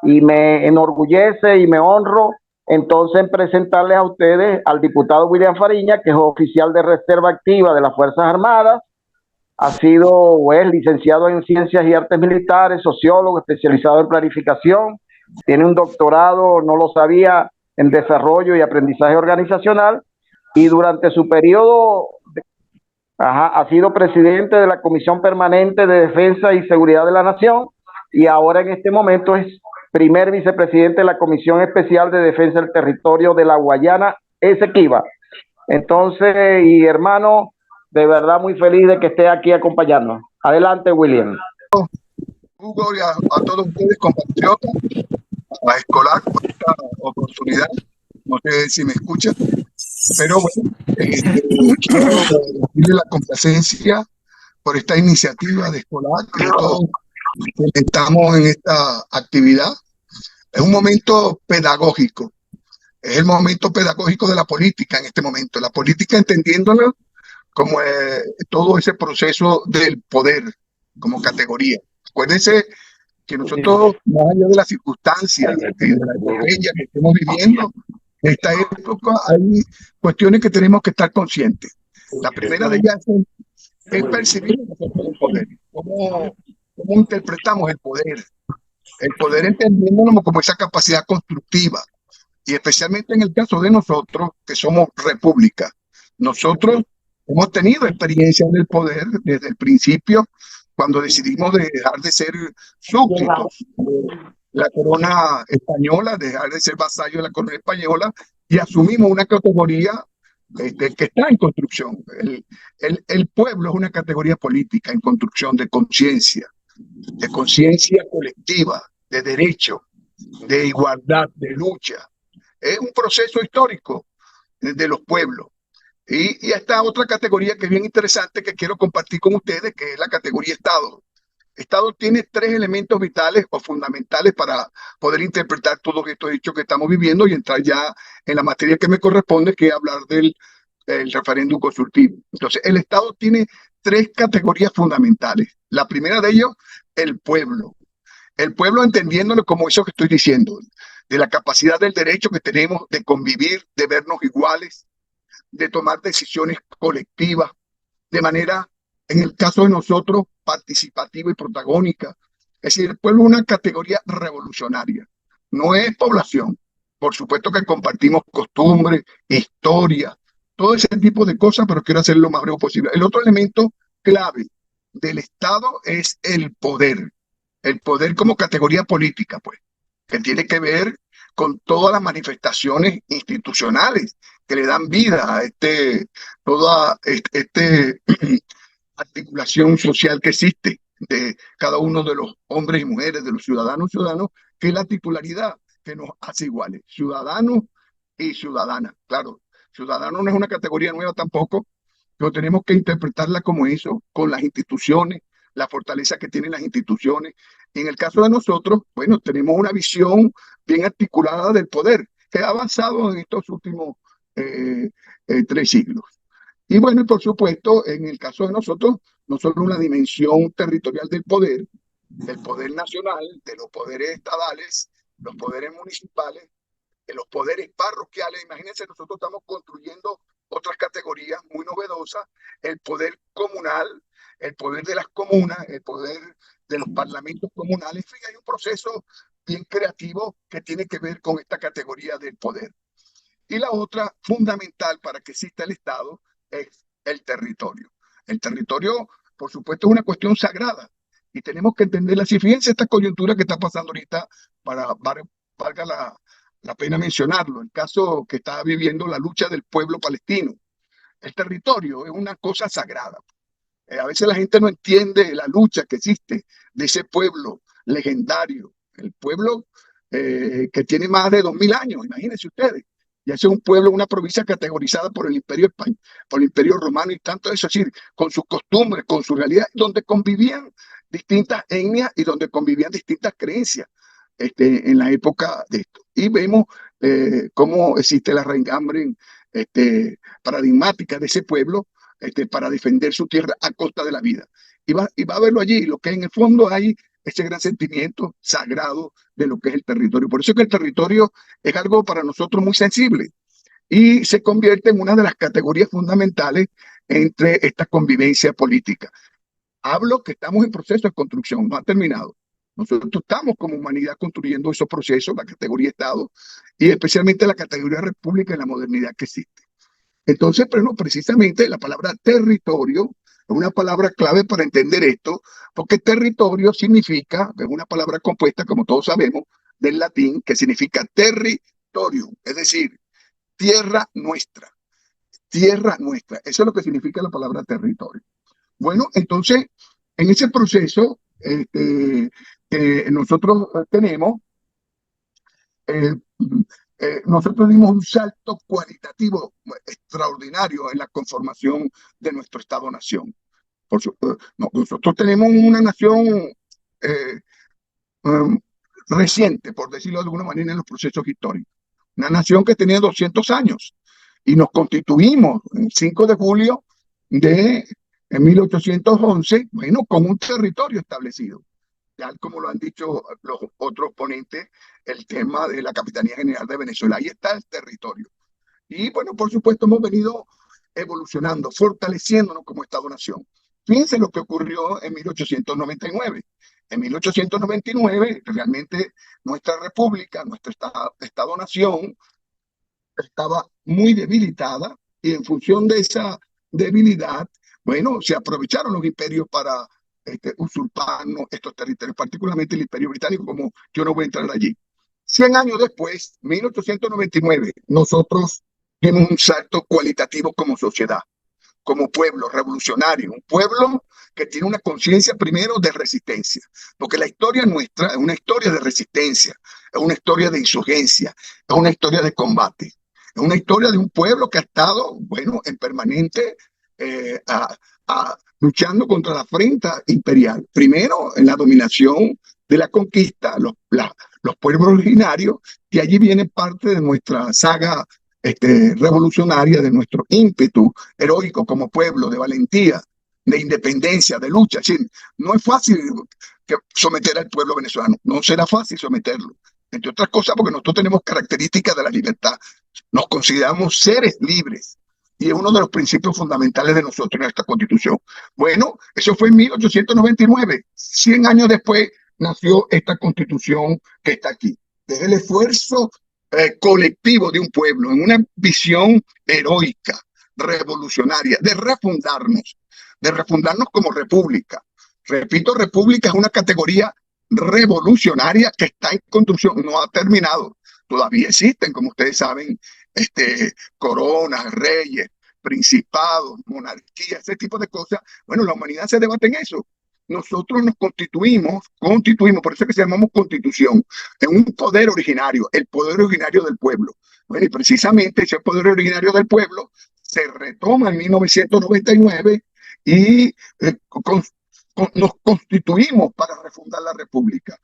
y me enorgullece y me honro entonces en presentarles a ustedes al diputado William Fariña, que es oficial de reserva activa de las Fuerzas Armadas, ha sido licenciado en Ciencias y Artes Militares, sociólogo especializado en planificación, tiene un doctorado, no lo sabía, en desarrollo y aprendizaje organizacional, y durante su periodo ha sido presidente de la Comisión Permanente de Defensa y Seguridad de la Nación, y ahora en este momento es primer vicepresidente de la Comisión Especial de Defensa del Territorio de la Guayana Esequiba. Entonces, y hermano, de verdad muy feliz de que esté aquí acompañándonos. Adelante, William. Hugo, y a todos ustedes, compatriotas, a Escolar, por esta oportunidad. No sé si me escuchan, pero bueno, quiero decirle la complacencia por esta iniciativa de Escolar, que todos estamos en esta actividad. Es un momento pedagógico, es el momento pedagógico de la política en este momento, la política entendiéndola como todo ese proceso del poder como categoría. Acuérdense que nosotros, más allá de las circunstancias, de la epopeya que estamos viviendo, en esta época hay cuestiones que tenemos que estar conscientes. La primera de ellas es percibir el poder, cómo interpretamos el poder entendiéndolo como esa capacidad constructiva, y especialmente en el caso de nosotros, que somos república. Nosotros hemos tenido experiencia en el poder desde el principio, cuando decidimos dejar de ser súbditos de la corona española, dejar de ser vasallos de la corona española, y asumimos una categoría que está en construcción. El pueblo es una categoría política en construcción de conciencia colectiva, de derecho, de igualdad, de lucha. Es un proceso histórico de los pueblos. Y esta otra categoría que es bien interesante, que quiero compartir con ustedes, que es la categoría Estado. Estado tiene tres elementos vitales o fundamentales para poder interpretar todos estos hechos que estamos viviendo y entrar ya en la materia que me corresponde, que es hablar del el referéndum consultivo. Entonces, el Estado tiene tres categorías fundamentales. La primera de ellos, el pueblo. El pueblo entendiéndolo como eso que estoy diciendo, de la capacidad del derecho que tenemos de convivir, de vernos iguales, de tomar decisiones colectivas, de manera, en el caso de nosotros, participativa y protagónica. Es decir, el pueblo es una categoría revolucionaria, no es población. Por supuesto que compartimos costumbres, historia, todo ese tipo de cosas, pero quiero hacerlo lo más breve posible. El otro elemento clave del Estado es el poder como categoría política, pues, que tiene que ver con todas las manifestaciones institucionales que le dan vida a toda articulación social que existe de cada uno de los hombres y mujeres, de los ciudadanos y ciudadanos, que es la titularidad que nos hace iguales, ciudadanos y ciudadanas. Claro, ciudadano no es una categoría nueva tampoco, pero tenemos que interpretarla como eso, con las instituciones, la fortaleza que tienen las instituciones. Y en el caso de nosotros, bueno, tenemos una visión bien articulada del poder, que ha avanzado en estos últimos 3 siglos. Y bueno, y por supuesto, en el caso de nosotros, no solo una dimensión territorial del poder nacional, de los poderes estadales, los poderes municipales, de los poderes parroquiales. Imagínense, nosotros estamos construyendo otras categorías muy novedosas, el poder comunal, el poder de las comunas, el poder de los parlamentos comunales. En fin, hay un proceso bien creativo que tiene que ver con esta categoría del poder. Y la otra fundamental para que exista el Estado es el territorio. El territorio, por supuesto, es una cuestión sagrada y tenemos que entenderla así. Fíjense esta coyuntura que está pasando ahorita, valga la pena mencionarlo, el caso que está viviendo la lucha del pueblo palestino. El territorio es una cosa sagrada. A veces la gente no entiende la lucha que existe de ese pueblo legendario, el pueblo que tiene más de 2000 años, imagínense ustedes. Y ese es un pueblo, una provincia categorizada por el Imperio Español, por el Imperio Romano y tanto eso, es decir, con sus costumbres, con su realidad, donde convivían distintas etnias y donde convivían distintas creencias en la época de esto. Y vemos cómo existe la raigambre paradigmática de ese pueblo para defender su tierra a costa de la vida. Y va a verlo allí, lo que en el fondo hay ese gran sentimiento sagrado de lo que es el territorio. Por eso es que el territorio es algo para nosotros muy sensible y se convierte en una de las categorías fundamentales entre esta convivencia política. Hablo que estamos en proceso de construcción, no ha terminado. Nosotros estamos como humanidad construyendo esos procesos, la categoría Estado y especialmente la categoría República en la modernidad que existe. Entonces, pero no, precisamente la palabra territorio es una palabra clave para entender esto, porque territorio significa, es una palabra compuesta, como todos sabemos, del latín, que significa territorium, es decir, tierra nuestra, tierra nuestra. Eso es lo que significa la palabra territorio. Bueno, entonces, en ese proceso nosotros tenemos, nosotros dimos un salto cualitativo extraordinario en la conformación de nuestro Estado-Nación. Nosotros tenemos una nación reciente, por decirlo de alguna manera, en los procesos históricos. Una nación que tenía 200 años y nos constituimos el 5 de julio de 1811, bueno, con un territorio establecido. Tal como lo han dicho los otros ponentes, el tema de la Capitanía General de Venezuela. Ahí está el territorio. Y bueno, por supuesto, hemos venido evolucionando, fortaleciéndonos como Estado-Nación. Fíjense lo que ocurrió en 1899. En 1899, realmente nuestra república, nuestro Estado-Nación, estaba muy debilitada y en función de esa debilidad, bueno, se aprovecharon los imperios para usurparnos estos territorios, particularmente el Imperio Británico, como yo no voy a entrar allí. 100 años después, 1899, nosotros dimos un salto cualitativo como sociedad, como pueblo revolucionario, un pueblo que tiene una conciencia primero de resistencia, porque la historia nuestra es una historia de resistencia, es una historia de insurgencia, es una historia de combate, es una historia de un pueblo que ha estado, bueno, en permanente luchando contra la afrenta imperial. Primero, en la dominación de la conquista, los pueblos originarios, y allí viene parte de nuestra saga revolucionaria, de nuestro ímpetu heroico como pueblo, de valentía, de independencia, de lucha. Es decir, no es fácil someter al pueblo venezolano, no será fácil someterlo, entre otras cosas porque nosotros tenemos características de la libertad, nos consideramos seres libres y es uno de los principios fundamentales de nosotros en esta Constitución. Bueno, eso fue en 1899, 100 años después nació esta Constitución que está aquí. Desde el esfuerzo colectivo de un pueblo, en una visión heroica, revolucionaria, de refundarnos como república. Repito, república es una categoría revolucionaria que está en construcción, no ha terminado. Todavía existen, como ustedes saben, coronas, reyes, principados, monarquías, ese tipo de cosas. Bueno, la humanidad se debate en eso. Nosotros nos constituimos, por eso es que se llamamos constitución, en un poder originario, el poder originario del pueblo. Bueno, y precisamente ese poder originario del pueblo se retoma en 1999 y nos constituimos para refundar la república.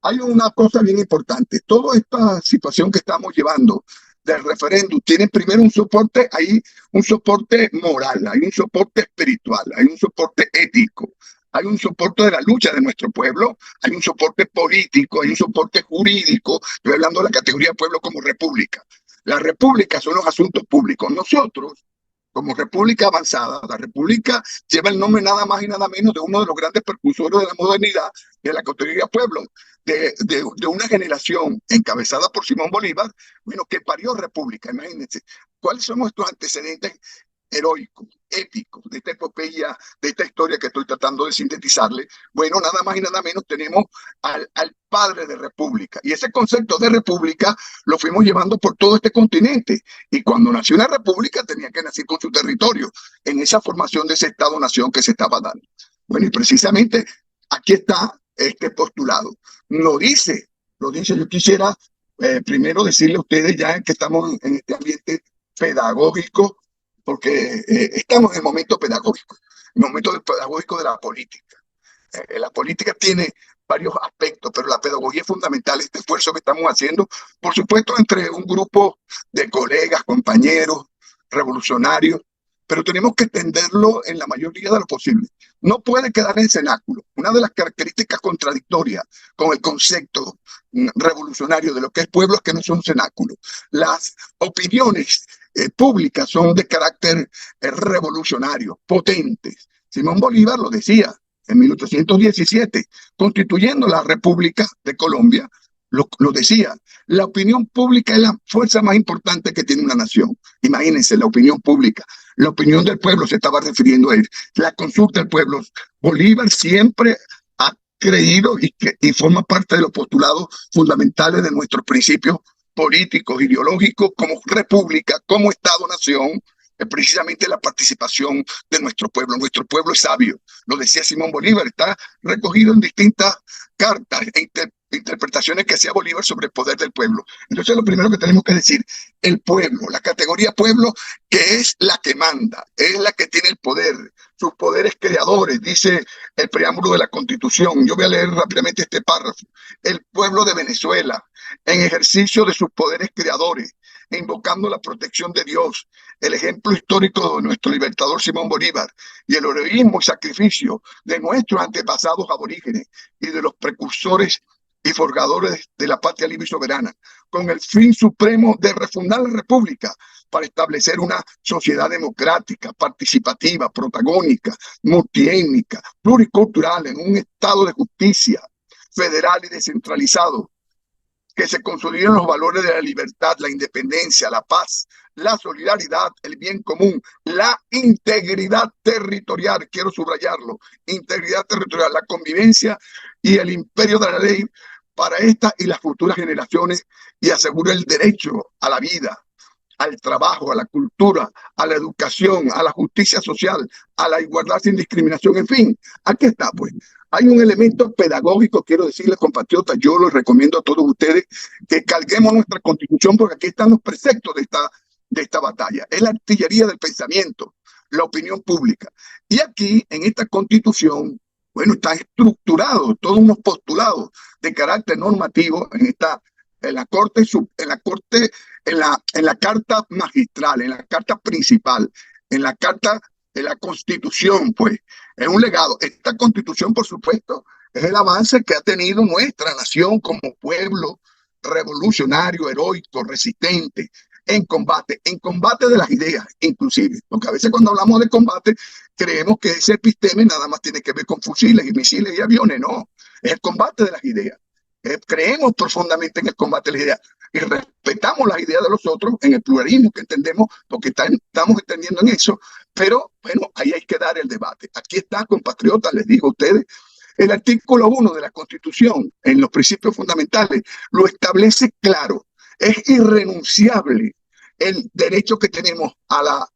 Hay una cosa bien importante, toda esta situación que estamos llevando del referéndum tiene primero un soporte, hay un soporte moral, hay un soporte espiritual, hay un soporte ético, hay un soporte de la lucha de nuestro pueblo, hay un soporte político, hay un soporte jurídico. Estoy hablando de la categoría de pueblo como república. Las repúblicas son los asuntos públicos. Nosotros, como república avanzada, la república lleva el nombre nada más y nada menos de uno de los grandes precursores de la modernidad, de la categoría pueblo, de una generación encabezada por Simón Bolívar, bueno, que parió república. Imagínense, ¿cuáles son nuestros antecedentes heroicos, épicos, de esta epopeya, de esta historia que estoy tratando de sintetizarle? Bueno, nada más y nada menos tenemos al padre de república, y ese concepto de república lo fuimos llevando por todo este continente, y cuando nació una república tenía que nacer con su territorio, en esa formación de ese Estado-nación que se estaba dando. Bueno, y precisamente aquí está este postulado. Lo dice, yo quisiera primero decirle a ustedes, ya que estamos en este ambiente pedagógico, porque estamos en el momento pedagógico, el momento pedagógico de la política. La política tiene varios aspectos, pero la pedagogía es fundamental, este esfuerzo que estamos haciendo, por supuesto, entre un grupo de colegas, compañeros, revolucionarios, pero tenemos que entenderlo en la mayoría de lo posible. No puede quedar en cenáculo. Una de las características contradictorias con el concepto revolucionario de lo que es pueblo es que no son cenáculos. Las opiniones públicas son de carácter revolucionario, potentes. Simón Bolívar lo decía en 1817, constituyendo la República de Colombia, lo decía, la opinión pública es la fuerza más importante que tiene una nación. Imagínense, la opinión pública, la opinión del pueblo se estaba refiriendo a él, la consulta del pueblo. Bolívar siempre ha creído y forma parte de los postulados fundamentales de nuestros principios políticos, ideológicos, como república, como Estado-nación, precisamente la participación de nuestro pueblo. Nuestro pueblo es sabio, lo decía Simón Bolívar, está recogido en distintas cartas e interpretaciones que hacía Bolívar sobre el poder del pueblo. Entonces, lo primero que tenemos que decir, el pueblo, la categoría pueblo, que es la que manda, es la que tiene el poder, sus poderes creadores, dice el preámbulo de la Constitución. Yo voy a leer rápidamente este párrafo. El pueblo de Venezuela, en ejercicio de sus poderes creadores, invocando la protección de Dios, el ejemplo histórico de nuestro libertador Simón Bolívar y el heroísmo y sacrificio de nuestros antepasados aborígenes y de los precursores y forjadores de la patria libre y soberana, con el fin supremo de refundar la república para establecer una sociedad democrática, participativa, protagónica, multiétnica, pluricultural, en un estado de justicia federal y descentralizado, que se consoliden los valores de la libertad, la independencia, la paz, la solidaridad, el bien común, la integridad territorial, quiero subrayarlo, integridad territorial, la convivencia y el imperio de la ley para esta y las futuras generaciones, y asegura el derecho a la vida, al trabajo, a la cultura, a la educación, a la justicia social, a la igualdad sin discriminación. En fin, aquí está, pues. Hay un elemento pedagógico, quiero decirles, compatriotas, yo los recomiendo a todos ustedes que carguemos nuestra Constitución, porque aquí están los preceptos de esta batalla. Es la artillería del pensamiento, la opinión pública. Y aquí, en esta Constitución, bueno, están estructurados todos unos postulados de carácter normativo en esta en la carta magistral, en la carta principal, en la carta de la Constitución, pues, es un legado. Esta Constitución, por supuesto, es el avance que ha tenido nuestra nación como pueblo revolucionario, heroico, resistente, en combate de las ideas, inclusive. Porque a veces cuando hablamos de combate, creemos que ese episteme nada más tiene que ver con fusiles y misiles y aviones. No, es el combate de las ideas. Creemos profundamente en el combate de las ideas y respetamos las ideas de los otros en el pluralismo que entendemos, porque estamos entendiendo en eso, pero bueno, ahí hay que dar el debate. Aquí está, compatriotas, les digo a ustedes, el artículo 1 de la Constitución, en los principios fundamentales, lo establece claro. Es irrenunciable el derecho que tenemos a la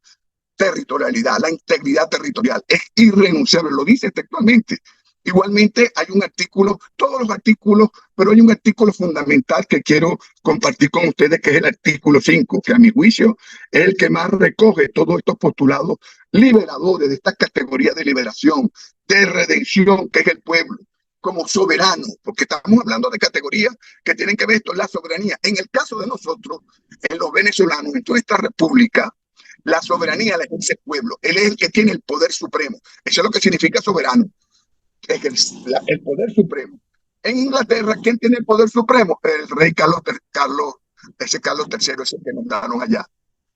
territorialidad, la integridad territorial. Es irrenunciable, lo dice textualmente. Igualmente hay un artículo, todos los artículos, pero hay un artículo fundamental que quiero compartir con ustedes, que es el artículo 5, que a mi juicio es el que más recoge todos estos postulados liberadores de esta categoría de liberación, de redención, que es el pueblo, como soberano, porque estamos hablando de categorías que tienen que ver esto, la soberanía. En el caso de nosotros, en los venezolanos, en toda esta república, la soberanía la ejerce el pueblo. Él es el que tiene el poder supremo. Eso es lo que significa soberano. Es el poder supremo. En Inglaterra, ¿quién tiene el poder supremo? El rey Carlos III, ese que nombraron allá.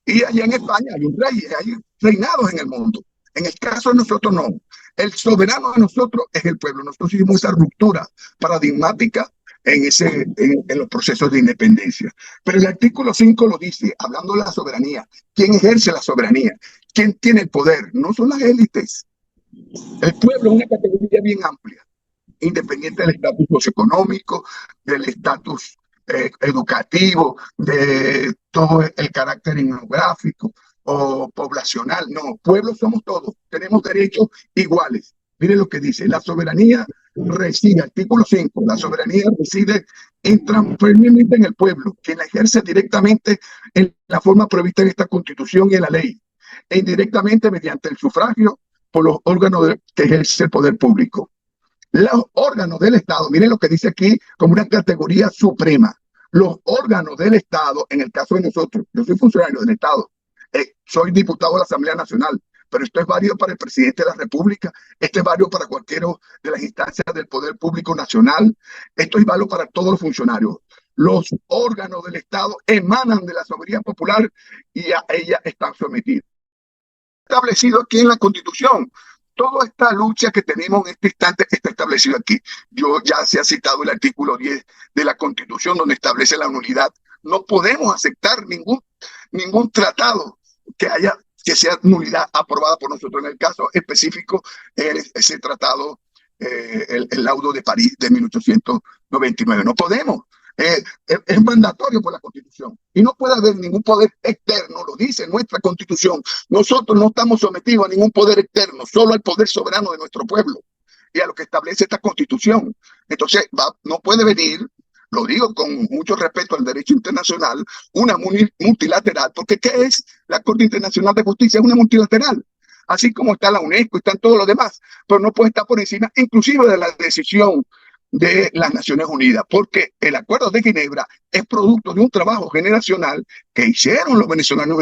Y allá en España hay un rey, hay reinados en el mundo. En el caso de nosotros no. El soberano de nosotros es el pueblo. Nosotros hicimos esa ruptura paradigmática en los procesos de independencia. Pero el artículo 5 lo dice, hablando de la soberanía. ¿Quién ejerce la soberanía? ¿Quién tiene el poder? No son las élites. El pueblo es una categoría bien amplia, independiente del estatus socioeconómico, del estatus educativo, de todo el carácter etnográfico o poblacional. No, pueblos somos todos, tenemos derechos iguales. Miren lo que dice, la soberanía reside, artículo 5, la soberanía reside intransferiblemente en el pueblo, quien la ejerce directamente en la forma prevista en esta Constitución y en la ley, e indirectamente mediante el sufragio por los órganos que ejerce el poder público. Los órganos del Estado, miren lo que dice aquí como una categoría suprema. Los órganos del Estado, en el caso de nosotros, yo soy funcionario del Estado, soy diputado de la Asamblea Nacional, pero esto es válido para el presidente de la República, esto es válido para cualquiera de las instancias del poder público nacional, esto es válido para todos los funcionarios. Los órganos del Estado emanan de la soberanía popular y a ella están sometidos. Establecido aquí en la Constitución. Toda esta lucha que tenemos en este instante está establecido aquí. Ya se ha citado el artículo 10 de la Constitución, donde establece la nulidad. No podemos aceptar ningún tratado que sea nulidad aprobada por nosotros. En el caso específico, ese tratado, el laudo de París de 1899. No podemos. Es mandatorio por la Constitución y no puede haber ningún poder externo, lo dice nuestra Constitución. Nosotros no estamos sometidos a ningún poder externo, solo al poder soberano de nuestro pueblo y a lo que establece esta Constitución. Entonces no puede venir, lo digo con mucho respeto al derecho internacional, una multilateral, porque ¿qué es la Corte Internacional de Justicia? Es una multilateral, así como está la UNESCO y están todos los demás, pero no puede estar por encima inclusive de la decisión de las Naciones Unidas, porque el Acuerdo de Ginebra es producto de un trabajo generacional que hicieron los venezolanos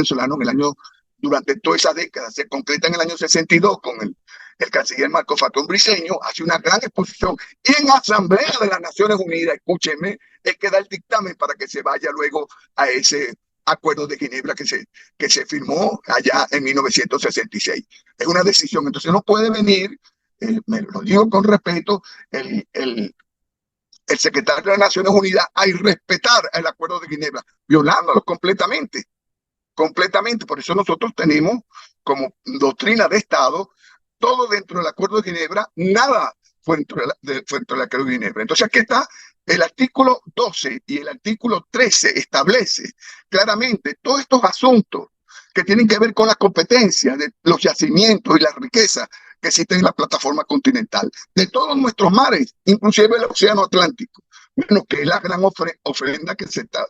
durante toda esa década. Se concreta en el año 62 con el canciller Marco Fatón Briceño, hace una gran exposición y en Asamblea de las Naciones Unidas, escúchenme, es que da el dictamen para que se vaya luego a ese Acuerdo de Ginebra que se firmó allá en 1966. Es una decisión, entonces no puede venir, me lo digo con respeto, el secretario de las Naciones Unidas a irrespetar el Acuerdo de Ginebra, violándolo completamente. Por eso nosotros tenemos como doctrina de Estado todo dentro del Acuerdo de Ginebra, nada fuera del Acuerdo de Ginebra. Entonces aquí está el artículo 12 y el artículo 13 establece claramente todos estos asuntos que tienen que ver con la competencia de los yacimientos y la riqueza que existen en la plataforma continental, de todos nuestros mares, inclusive el océano Atlántico, bueno, que es la gran ofrenda que se está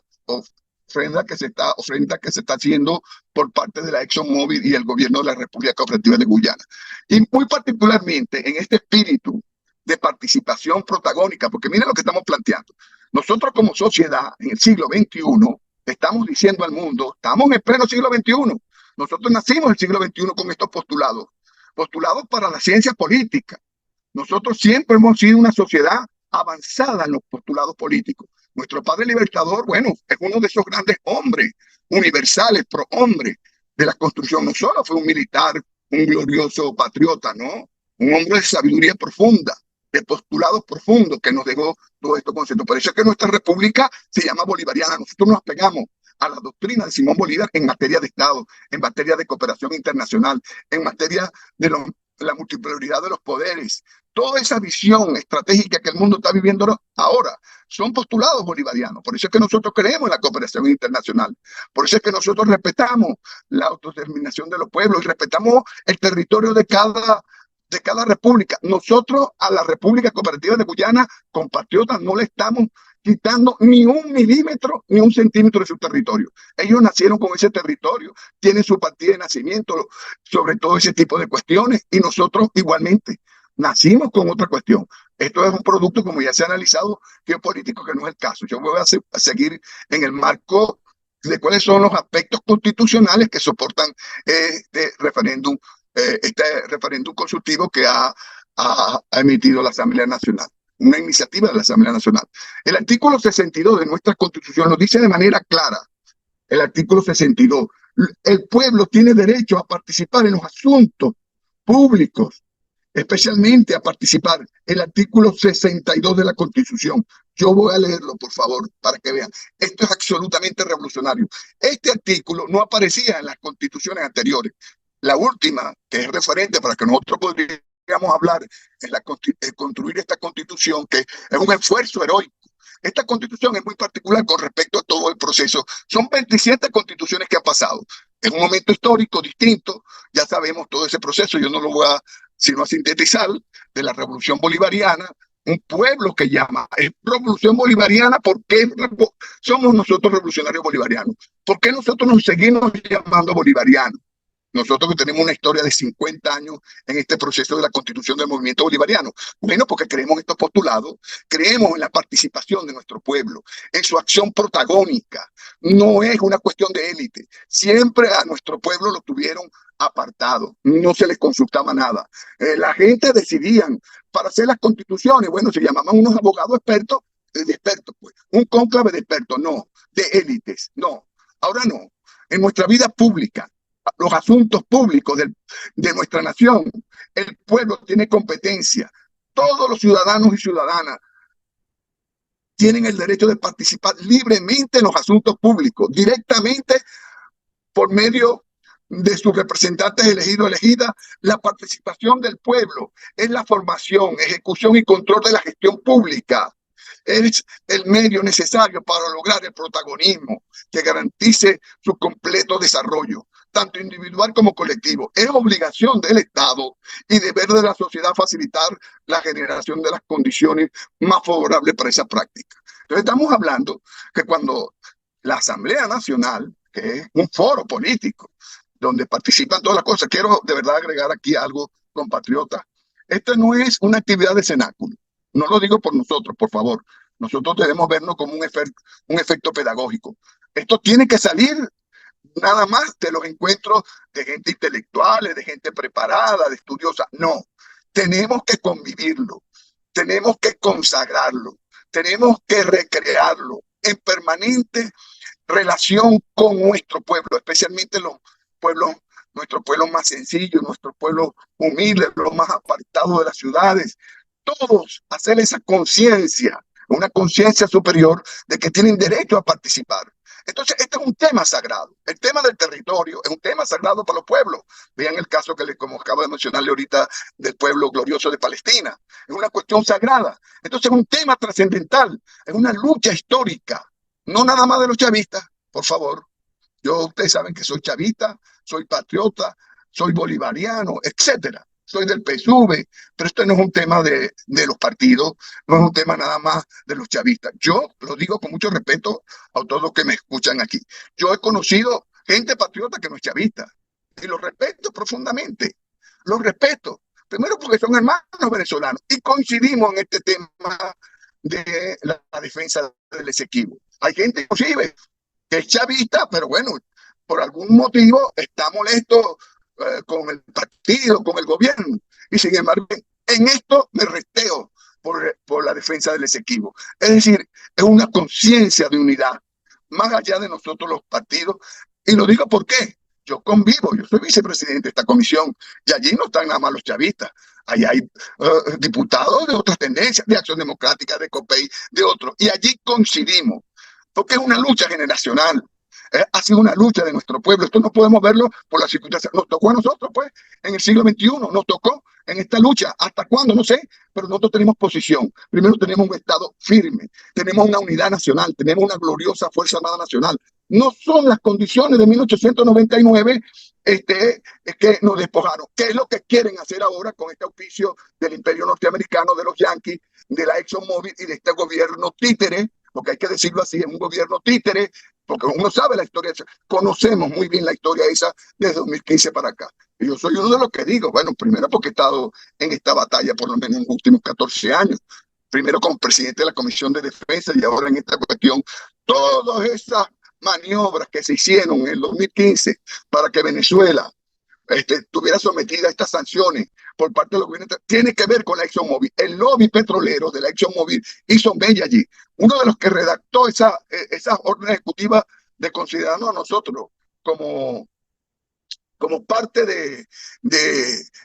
haciendo por parte de la ExxonMobil y el gobierno de la República Cooperativa de Guyana. Y muy particularmente en este espíritu de participación protagónica, porque miren lo que estamos planteando. Nosotros como sociedad en el siglo XXI estamos diciendo al mundo, estamos en el pleno siglo XXI. Nosotros nacimos en el siglo XXI con estos postulados, postulados para la ciencia política. Nosotros siempre hemos sido una sociedad avanzada en los postulados políticos. Nuestro padre libertador, bueno, es uno de esos grandes hombres universales, pro hombre de la construcción. No solo fue un militar, un glorioso patriota, no, un hombre de sabiduría profunda, de postulados profundos que nos dejó todos estos conceptos. Por eso es que nuestra república se llama bolivariana. Nosotros nos apegamos a la doctrina de Simón Bolívar en materia de Estado, en materia de cooperación internacional, en materia de la multipolaridad de los poderes. Toda esa visión estratégica que el mundo está viviendo ahora son postulados bolivarianos. Por eso es que nosotros creemos en la cooperación internacional. Por eso es que nosotros respetamos la autodeterminación de los pueblos y respetamos el territorio de cada república. Nosotros a la República Cooperativa de Guyana, compatriotas, no le estamos quitando ni un milímetro ni un centímetro de su territorio. Ellos nacieron con ese territorio, tienen su partida de nacimiento sobre todo ese tipo de cuestiones, y nosotros igualmente nacimos con otra cuestión. Esto es un producto, como ya se ha analizado, geopolítico, que no es el caso. Yo voy a seguir en el marco de cuáles son los aspectos constitucionales que soportan este referéndum consultivo que ha emitido la Asamblea Nacional, una iniciativa de la Asamblea Nacional. El artículo 62 de nuestra Constitución lo dice de manera clara. El artículo 62. El pueblo tiene derecho a participar en los asuntos públicos, especialmente a participar. El artículo 62 de la Constitución. Yo voy a leerlo, por favor, para que vean. Esto es absolutamente revolucionario. Este artículo no aparecía en las constituciones anteriores. La última, que es referente para que nosotros podríamos hablar en construir esta constitución, que es un esfuerzo heroico. Esta constitución es muy particular con respecto a todo el proceso. Son 27 constituciones que han pasado. Es un momento histórico distinto. Ya sabemos todo ese proceso. Yo no lo voy a sino a sintetizar, de la revolución bolivariana. Un pueblo que llama, es revolución bolivariana. ¿Por qué somos nosotros revolucionarios bolivarianos? ¿Por qué nosotros nos seguimos llamando bolivarianos? Nosotros que tenemos una historia de 50 años en este proceso de la constitución del movimiento bolivariano. Bueno, porque creemos en estos postulados, creemos en la participación de nuestro pueblo, en su acción protagónica. No es una cuestión de élite. Siempre a nuestro pueblo lo tuvieron apartado, no se les consultaba nada. La gente decidían para hacer las constituciones. Bueno, se llamaban unos abogados expertos, pues, un cónclave de expertos, no, de élites, no. Ahora no. En nuestra vida pública, los asuntos públicos de nuestra nación, el pueblo tiene competencia. Todos los ciudadanos y ciudadanas tienen el derecho de participar libremente en los asuntos públicos, directamente por medio de sus representantes elegidos o elegidas. La participación del pueblo es la formación, ejecución y control de la gestión pública. Es el medio necesario para lograr el protagonismo que garantice su completo desarrollo, tanto individual como colectivo. Es obligación del Estado y deber de la sociedad facilitar la generación de las condiciones más favorables para esa práctica. Entonces estamos hablando que cuando la Asamblea Nacional, que es un foro político donde participan todas las cosas, quiero de verdad agregar aquí algo, compatriotas. Esta no es una actividad de cenáculo. No lo digo por nosotros, por favor. Nosotros debemos vernos como un efecto pedagógico. Esto tiene que salir nada más de los encuentros de gente intelectual, de gente preparada, de estudiosa. No, tenemos que convivirlo, tenemos que consagrarlo, tenemos que recrearlo en permanente relación con nuestro pueblo, especialmente los pueblos, nuestros pueblos más sencillos, nuestros pueblos humildes, los más apartados de las ciudades. Todos hacer esa conciencia, una conciencia superior de que tienen derecho a participar. Entonces, este es un tema sagrado. El tema del territorio es un tema sagrado para los pueblos. Vean el caso que como acabo de mencionarle ahorita del pueblo glorioso de Palestina. Es una cuestión sagrada. Entonces, es un tema trascendental. Es una lucha histórica. No nada más de los chavistas, por favor. Ustedes saben que soy chavista, soy patriota, soy bolivariano, etcétera. Soy del PSUV, pero esto no es un tema de los partidos, no es un tema nada más de los chavistas. Yo lo digo con mucho respeto a todos los que me escuchan aquí. Yo he conocido gente patriota que no es chavista y los respeto profundamente. Los respeto, primero porque son hermanos venezolanos y coincidimos en este tema de la defensa del Esequibo. Hay gente inclusive que es chavista, pero bueno, por algún motivo está molesto con el partido, con el gobierno, y sin embargo en esto me resteo por la defensa del Esequibo. Es decir, es una conciencia de unidad más allá de nosotros los partidos, y lo digo porque yo convivo, yo soy vicepresidente de esta comisión, y allí no están nada más los chavistas, allí hay diputados de otras tendencias, de Acción Democrática, de COPEI, de otros, y allí coincidimos, porque es una lucha generacional. Ha sido una lucha de nuestro pueblo. Esto no podemos verlo por las circunstancias. Nos tocó a nosotros, pues, en el siglo XXI, nos tocó en esta lucha. ¿Hasta cuándo? No sé, pero nosotros tenemos posición. Primero tenemos un Estado firme, tenemos una unidad nacional, tenemos una gloriosa Fuerza Armada Nacional. No son las condiciones de 1899 que nos despojaron. ¿Qué es lo que quieren hacer ahora con este auspicio del imperio norteamericano, de los yanquis, de la ExxonMobil y de este gobierno títere? Porque hay que decirlo así, es un gobierno títere, porque uno sabe la historia, conocemos muy bien la historia esa desde 2015 para acá. Y yo soy uno de los que digo, bueno, primero porque he estado en esta batalla por lo menos en los últimos 14 años, primero como presidente de la Comisión de Defensa y ahora en esta cuestión, todas esas maniobras que se hicieron en el 2015 para que Venezuela estuviera sometida a estas sanciones por parte de los gobiernos, tiene que ver con la ExxonMobil. El lobby petrolero de la ExxonMobil hizo mella allí. Uno de los que redactó esa orden ejecutiva de considerarnos a nosotros como parte de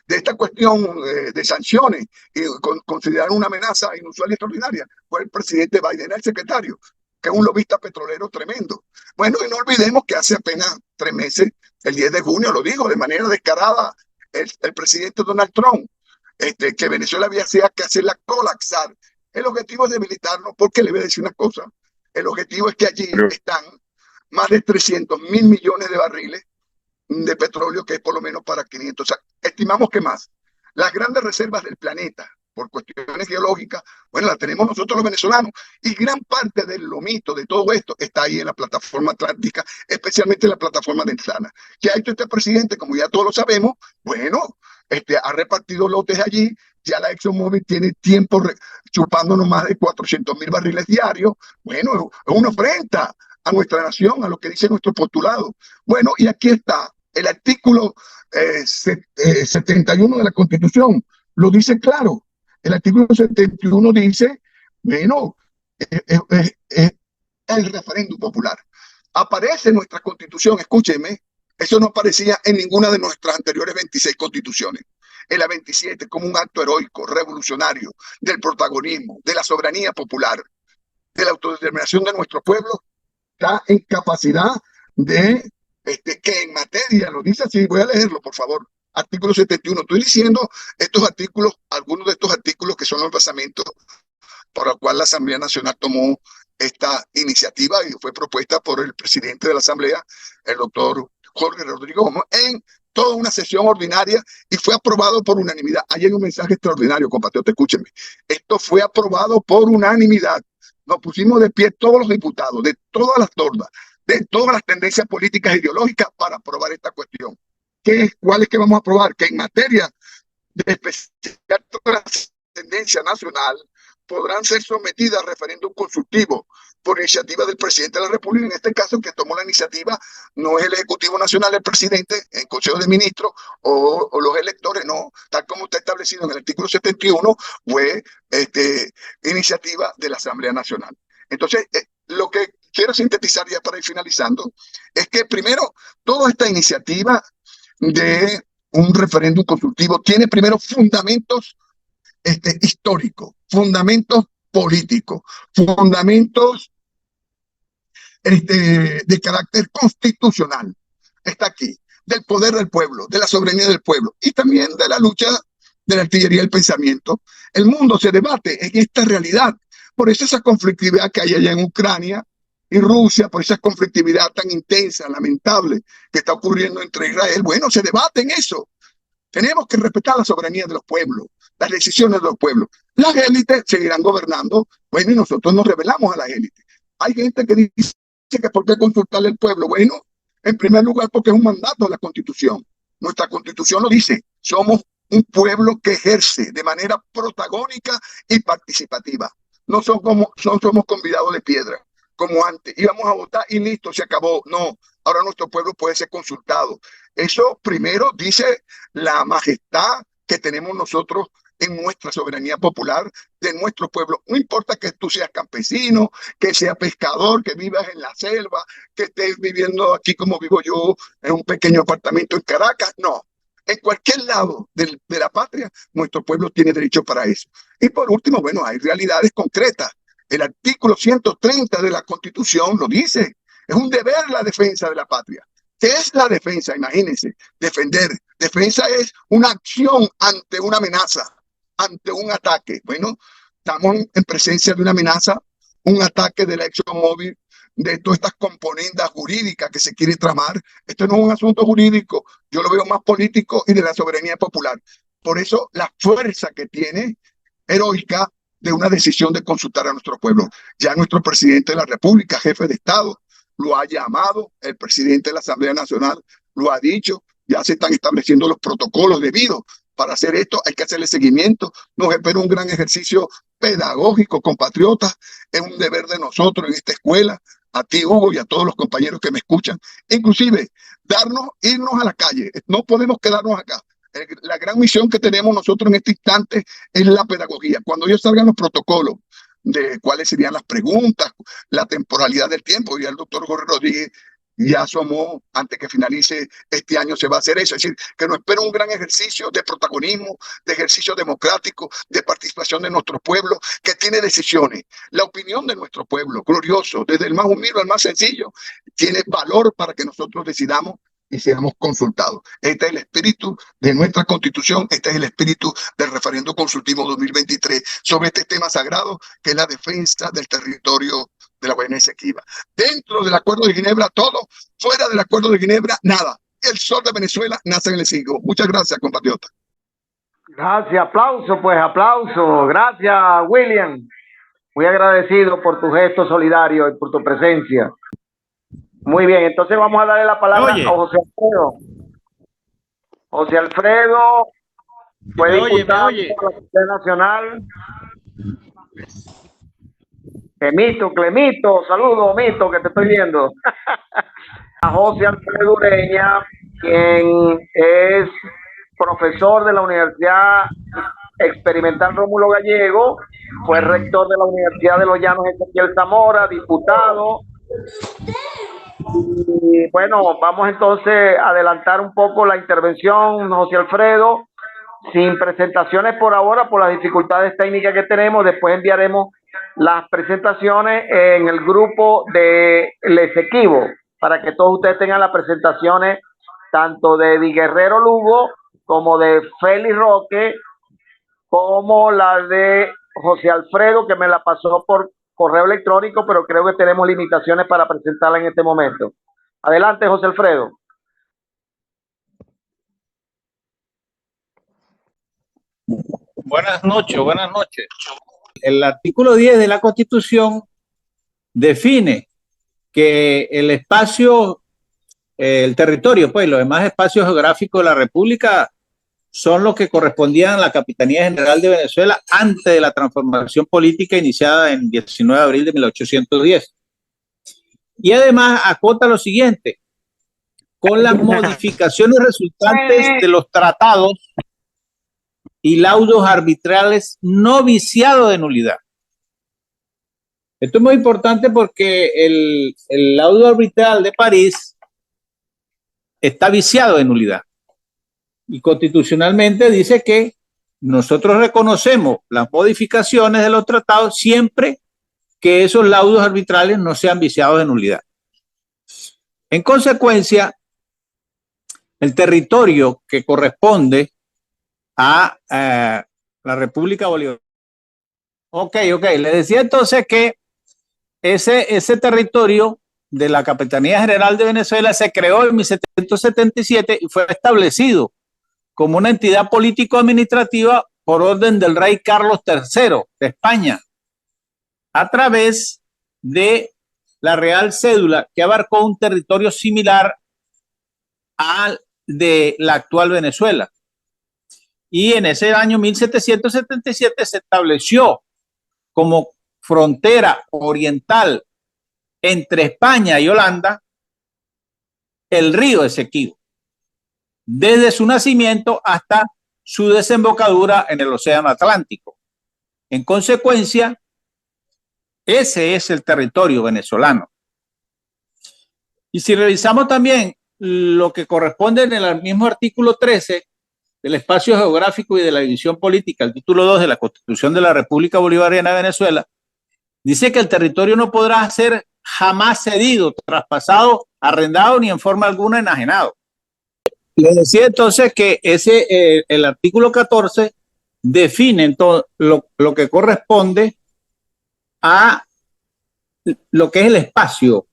esta cuestión de sanciones y considerar una amenaza inusual y extraordinaria, fue el presidente Biden, el secretario, que es un lobista petrolero tremendo. Bueno, y no olvidemos que hace apenas 3 meses, el 10 de junio, lo dijo de manera descarada el presidente Donald Trump, que Venezuela había que hacerla colapsar. El objetivo es debilitarnos, porque le voy a decir una cosa, el objetivo es que allí están más de 300.000 millones de barriles de petróleo, que es por lo menos para 500. O sea, estimamos que más. Las grandes reservas del planeta, por cuestiones geológicas, bueno, las tenemos nosotros los venezolanos, y gran parte del lomito de todo esto está ahí en la plataforma atlántica, especialmente en la plataforma de Entlana. ¿Qué ha hecho este presidente? Como ya todos lo sabemos, bueno, ha repartido lotes allí, ya la ExxonMobil tiene tiempo chupándonos más de 400.000 barriles diarios. Bueno, es una ofrenda a nuestra nación, a lo que dice nuestro postulado. Bueno, y aquí está el artículo 71 de la Constitución, lo dice claro. El artículo 71 dice, bueno, el referéndum popular. Aparece en nuestra Constitución, escúcheme, eso no aparecía en ninguna de nuestras anteriores 26 constituciones. En la 27, como un acto heroico, revolucionario, del protagonismo, de la soberanía popular, de la autodeterminación de nuestro pueblo, está en capacidad de que en materia, lo dice así, voy a leerlo, por favor. Artículo 71. Estoy diciendo estos artículos, algunos de estos artículos que son los basamentos por el cual la Asamblea Nacional tomó esta iniciativa y fue propuesta por el presidente de la Asamblea, el doctor Jorge Rodrigo Gómez, en toda una sesión ordinaria, y fue aprobado por unanimidad. Ahí hay un mensaje extraordinario, compatriota, escúchenme. Esto fue aprobado por unanimidad. Nos pusimos de pie todos los diputados, de todas las tornas, de todas las tendencias políticas e ideológicas para aprobar esta cuestión. ¿Cuál es que vamos a aprobar? Que en materia de especial trascendencia nacional podrán ser sometidas a referéndum consultivo por iniciativa del presidente de la República. En este caso, que tomó la iniciativa no es el Ejecutivo Nacional, el presidente, en Consejo de Ministros o los electores, no, tal como está establecido en el artículo 71, fue iniciativa de la Asamblea Nacional. Entonces, lo que quiero sintetizar ya para ir finalizando es que primero, toda esta iniciativa de un referéndum consultivo tiene primero fundamentos históricos, fundamentos políticos, fundamentos de carácter constitucional. Está aquí, del poder del pueblo, de la soberanía del pueblo y también de la lucha de la artillería del pensamiento. El mundo se debate en esta realidad. Por eso esa conflictividad que hay allá en Ucrania y Rusia, por esa conflictividad tan intensa, lamentable, que está ocurriendo entre Israel, bueno, se debate en eso. Tenemos que respetar la soberanía de los pueblos, las decisiones de los pueblos. Las élites seguirán gobernando, bueno, y nosotros nos rebelamos a las élites. Hay gente que dice que por qué consultarle al pueblo. Bueno, en primer lugar porque es un mandato de la Constitución. Nuestra Constitución lo dice, somos un pueblo que ejerce de manera protagónica y participativa. no somos convidados de piedra, como antes. Íbamos a votar y listo, se acabó. No, ahora nuestro pueblo puede ser consultado. Eso primero dice la majestad que tenemos nosotros en nuestra soberanía popular de nuestro pueblo. No importa que tú seas campesino, que seas pescador, que vivas en la selva, que estés viviendo aquí como vivo yo en un pequeño apartamento en Caracas. No, en cualquier lado de la patria, nuestro pueblo tiene derecho para eso. Y por último, bueno, hay realidades concretas. El artículo 130 de la Constitución lo dice. Es un deber la defensa de la patria. ¿Qué es la defensa? Imagínense, defender. Defensa es una acción ante una amenaza, ante un ataque. Bueno, estamos en presencia de una amenaza, un ataque de la ExxonMobil, de todas estas componendas jurídicas que se quiere tramar. Esto no es un asunto jurídico, yo lo veo más político y de la soberanía popular. Por eso la fuerza que tiene heroica de una decisión de consultar a nuestro pueblo. Ya nuestro presidente de la República, jefe de Estado, lo ha llamado, el presidente de la Asamblea Nacional lo ha dicho, ya se están estableciendo los protocolos debidos. Para hacer esto hay que hacerle seguimiento. Nos espera un gran ejercicio pedagógico, compatriotas. Es un deber de nosotros en esta escuela, a ti, Hugo, y a todos los compañeros que me escuchan. Inclusive, irnos a la calle. No podemos quedarnos acá. La gran misión que tenemos nosotros en este instante es la pedagogía. Cuando ya salgan los protocolos de cuáles serían las preguntas, la temporalidad del tiempo, y el doctor Jorge Rodríguez ya asomó, antes que finalice este año se va a hacer eso. Es decir, que nos espera un gran ejercicio de protagonismo, de ejercicio democrático, de participación de nuestro pueblo, que tiene decisiones. La opinión de nuestro pueblo, glorioso, desde el más humilde al más sencillo, tiene valor para que nosotros decidamos y seamos consultados. Este es el espíritu de nuestra Constitución, este es el espíritu del referendo consultivo 2023 sobre este tema sagrado que es la defensa del territorio de la Guayana Esequiba. Dentro del Acuerdo de Ginebra todo, fuera del Acuerdo de Ginebra nada. El sol de Venezuela nace en el siglo. Muchas gracias, compatriotas. Gracias, aplauso, pues aplauso. Gracias, William. Muy agradecido por tu gesto solidario y por tu presencia. Muy bien, entonces vamos a darle la palabra a José Alfredo. José Alfredo fue diputado por la Asamblea Nacional. Clemito, saludos, Mito, que te estoy viendo. A José Alfredo Ureña, quien es profesor de la Universidad Experimental Rómulo Gallego, fue rector de la Universidad de los Llanos Ezequiel Zamora, diputado. Y bueno, vamos entonces a adelantar un poco la intervención, José Alfredo, sin presentaciones por ahora, por las dificultades técnicas que tenemos. Después enviaremos las presentaciones en el grupo de Les Equivo, para que todos ustedes tengan las presentaciones tanto de Eddie Guerrero Lugo, como de Félix Roque, como la de José Alfredo, que me la pasó por correo electrónico, pero creo que tenemos limitaciones para presentarla en este momento. Adelante, José Alfredo. Buenas noches, buenas noches. El artículo 10 de la Constitución define que el espacio, el territorio, pues los demás espacios geográficos de la República son los que correspondían a la Capitanía General de Venezuela antes de la transformación política iniciada en 19 de abril de 1810. Y además acota lo siguiente: con las modificaciones resultantes de los tratados y laudos arbitrales no viciados de nulidad. Esto es muy importante porque el laudo arbitral de París está viciado de nulidad. Y constitucionalmente dice que nosotros reconocemos las modificaciones de los tratados siempre que esos laudos arbitrales no sean viciados de nulidad. En consecuencia, el territorio que corresponde a la República Bolivariana. Ok, le decía entonces que ese territorio de la Capitanía General de Venezuela se creó en 1777 y fue establecido como una entidad político-administrativa por orden del rey Carlos III de España, a través de la Real Cédula, que abarcó un territorio similar al de la actual Venezuela. Y en ese año 1777 se estableció como frontera oriental entre España y Holanda el río Esequibo, desde su nacimiento hasta su desembocadura en el Océano Atlántico. En consecuencia, ese es el territorio venezolano. Y si revisamos también lo que corresponde en el mismo artículo 13 del espacio geográfico y de la división política, el título 2 de la Constitución de la República Bolivariana de Venezuela, dice que el territorio no podrá ser jamás cedido, traspasado, arrendado ni en forma alguna enajenado. Les decía entonces que el artículo 14 define entonces lo que corresponde a lo que es el espacio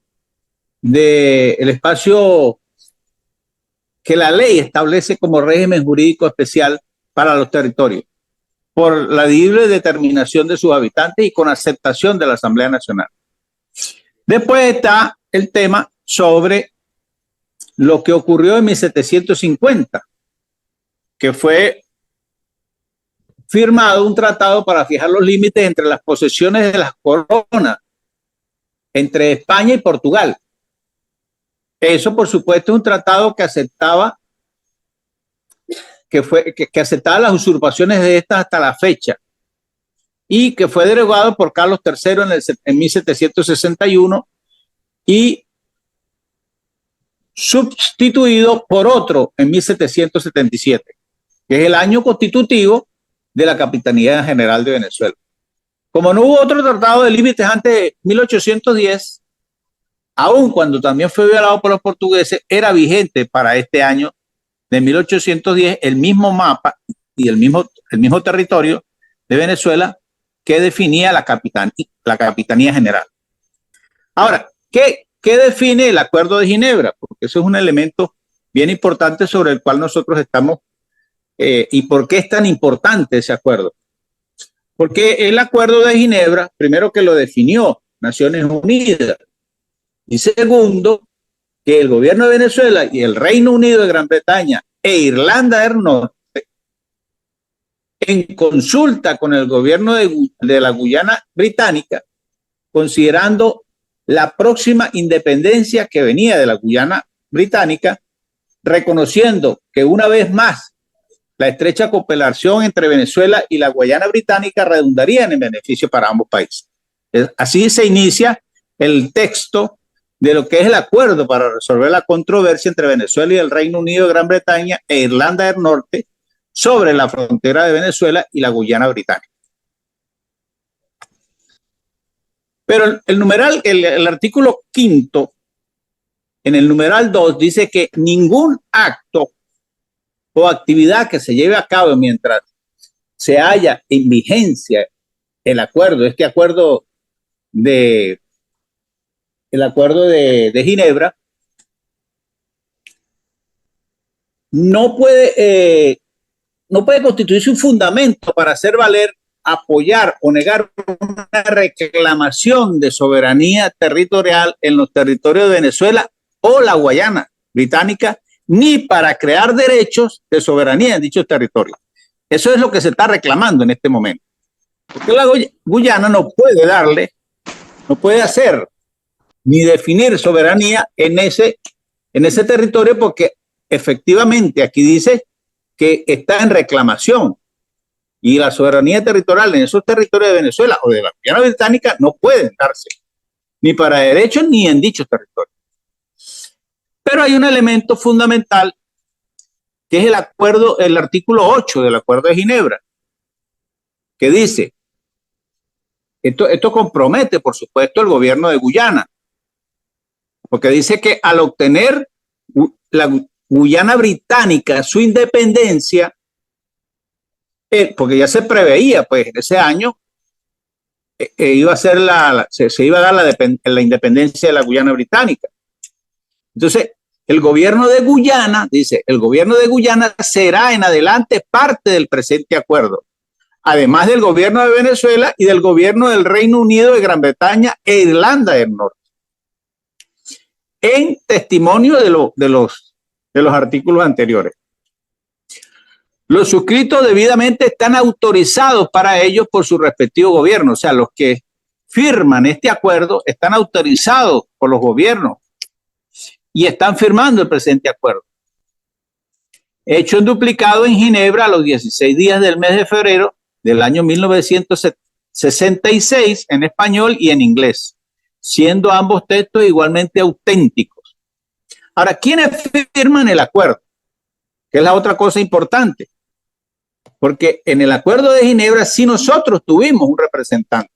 que la ley establece como régimen jurídico especial para los territorios, por la libre determinación de sus habitantes y con aceptación de la Asamblea Nacional. Después está el tema sobre lo que ocurrió en 1750, que fue firmado un tratado para fijar los límites entre las posesiones de las coronas entre España y Portugal. Eso, por supuesto, es un tratado que aceptaba que aceptaba las usurpaciones de estas hasta la fecha y que fue derogado por Carlos III en 1761 y sustituido por otro en 1777, que es el año constitutivo de la Capitanía General de Venezuela. Como no hubo otro tratado de límites antes de 1810, aun cuando también fue violado por los portugueses, era vigente para este año de 1810 el mismo mapa y el mismo territorio de Venezuela que definía la Capitanía General. Ahora, ¿qué define el Acuerdo de Ginebra? Porque eso es un elemento bien importante sobre el cual nosotros estamos y por qué es tan importante ese acuerdo. Porque el Acuerdo de Ginebra, primero que lo definió Naciones Unidas, y segundo, que el gobierno de Venezuela y el Reino Unido de Gran Bretaña e Irlanda del Norte, en consulta con el gobierno de la Guyana Británica, considerando la próxima independencia que venía de la Guyana Británica, reconociendo que una vez más la estrecha cooperación entre Venezuela y la Guayana Británica redundaría en beneficio para ambos países. Así se inicia el texto de lo que es el acuerdo para resolver la controversia entre Venezuela y el Reino Unido de Gran Bretaña e Irlanda del Norte sobre la frontera de Venezuela y la Guyana Británica. Pero el artículo 5, en el numeral 2, dice que ningún acto o actividad que se lleve a cabo mientras se haya en vigencia el acuerdo, el acuerdo de Ginebra, no puede constituirse un fundamento para hacer valer, apoyar o negar una reclamación de soberanía territorial en los territorios de Venezuela o la Guayana Británica, ni para crear derechos de soberanía en dichos territorios. Eso es lo que se está reclamando en este momento. Porque la Guyana no puede hacer ni definir soberanía en ese territorio, porque efectivamente aquí dice que está en reclamación y la soberanía territorial en esos territorios de Venezuela o de la Guyana Británica no pueden darse ni para derechos ni en dichos territorios. Pero hay un elemento fundamental que es el artículo 8 del Acuerdo de Ginebra, que dice, esto compromete por supuesto el gobierno de Guyana, porque dice que al obtener la Guyana Británica su independencia, porque ya se preveía, pues en ese año iba a ser se iba a dar la independencia de la Guyana Británica. Entonces, el gobierno de Guyana, dice, el gobierno de Guyana será en adelante parte del presente acuerdo, además del gobierno de Venezuela y del gobierno del Reino Unido de Gran Bretaña e Irlanda del Norte, en testimonio de los artículos anteriores. Los suscritos debidamente están autorizados para ellos por su respectivo gobierno, o sea, los que firman este acuerdo están autorizados por los gobiernos y están firmando el presente acuerdo. Hecho en duplicado en Ginebra a los 16 días del mes de febrero del año 1966 en español y en inglés, siendo ambos textos igualmente auténticos. Ahora, ¿quiénes firman el acuerdo? Que es la otra cosa importante. Porque en el acuerdo de Ginebra sí nosotros tuvimos un representante.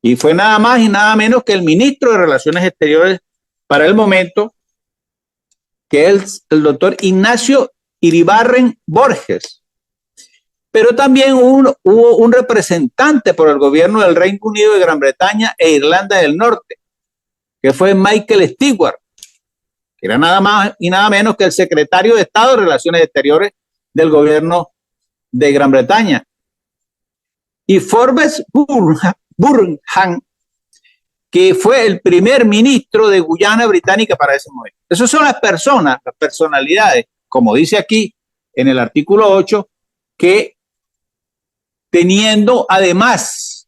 Y fue nada más y nada menos que el ministro de Relaciones Exteriores para el momento, que es el doctor Ignacio Iribarren Borges. Pero también hubo un representante por el gobierno del Reino Unido de Gran Bretaña e Irlanda del Norte, que fue Michael Stewart, que era nada más y nada menos que el secretario de Estado de Relaciones Exteriores del gobierno de Gran Bretaña. Y Forbes Burnham, que fue el primer ministro de Guyana Británica para ese momento. Esas son las personas, las personalidades, como dice aquí en el artículo 8, que teniendo además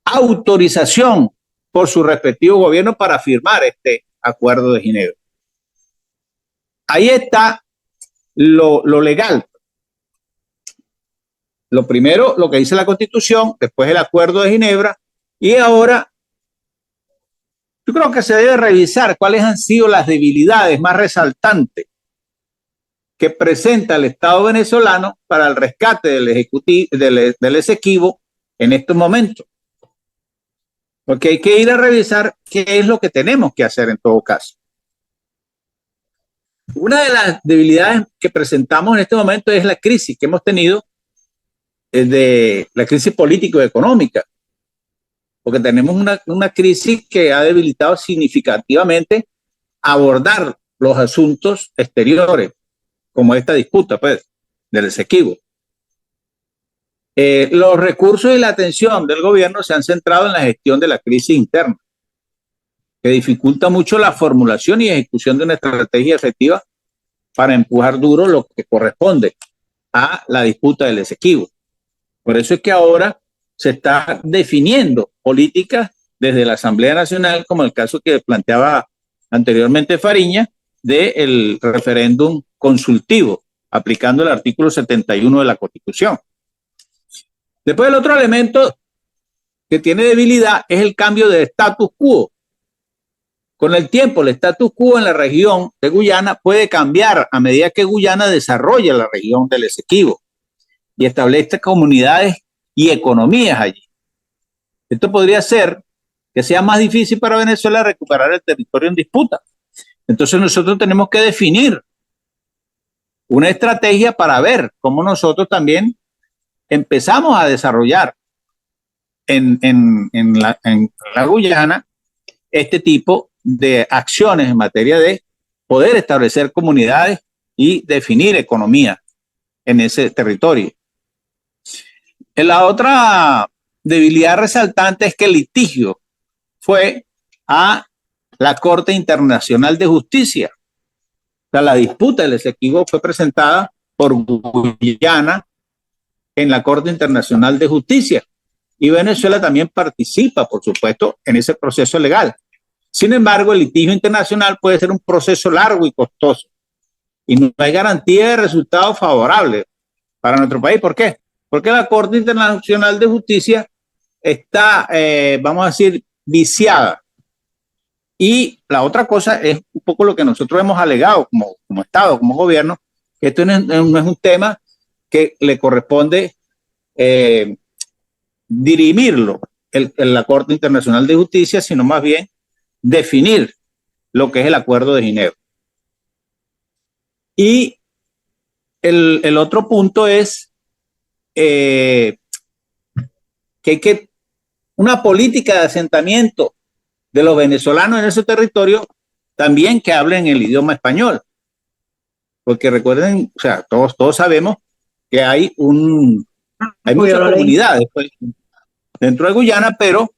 autorización por su respectivo gobierno para firmar este acuerdo de Ginebra. Ahí está lo legal. Lo primero, lo que dice la Constitución, después el acuerdo de Ginebra, y ahora yo creo que se debe revisar cuáles han sido las debilidades más resaltantes que presenta el Estado venezolano para el rescate del Esequibo en estos momentos. Porque hay que ir a revisar qué es lo que tenemos que hacer en todo caso. Una de las debilidades que presentamos en este momento es la crisis que hemos tenido, de la crisis político-económica, porque tenemos una crisis que ha debilitado significativamente abordar los asuntos exteriores, como esta disputa pues, del Esequibo. Los recursos y la atención del gobierno se han centrado en la gestión de la crisis interna, que dificulta mucho la formulación y ejecución de una estrategia efectiva para empujar duro lo que corresponde a la disputa del Esequibo. Por eso es que ahora se está definiendo políticas desde la Asamblea Nacional, como el caso que planteaba anteriormente Fariña, del referéndum consultivo, aplicando el artículo 71 de la Constitución. Después el otro elemento que tiene debilidad es el cambio de status quo. Con el tiempo, el status quo en la región de Guyana puede cambiar a medida que Guyana desarrolla la región del Esequibo y establece comunidades y economías allí. Esto podría ser que sea más difícil para Venezuela recuperar el territorio en disputa. Entonces nosotros tenemos que definir una estrategia para ver cómo nosotros también empezamos a desarrollar en la Guyana este tipo de acciones en materia de poder establecer comunidades y definir economía en ese territorio. La otra debilidad resaltante es que el litigio fue a la Corte Internacional de Justicia. O sea, la disputa del Esequibo fue presentada por Guyana en la Corte Internacional de Justicia y Venezuela también participa, por supuesto, en ese proceso legal. Sin embargo, el litigio internacional puede ser un proceso largo y costoso y no hay garantía de resultados favorables para nuestro país. ¿Por qué? Porque la Corte Internacional de Justicia está, vamos a decir, viciada. Y la otra cosa es un poco lo que nosotros hemos alegado como Estado, como gobierno, que esto no es un tema que le corresponde dirimirlo en la Corte Internacional de Justicia, sino más bien definir lo que es el Acuerdo de Ginebra. Y el otro punto es que hay que una política de asentamiento de los venezolanos en ese territorio también que hablen el idioma español. Porque recuerden, o sea, todos sabemos que hay muchas comunidades pues, dentro de Guyana, pero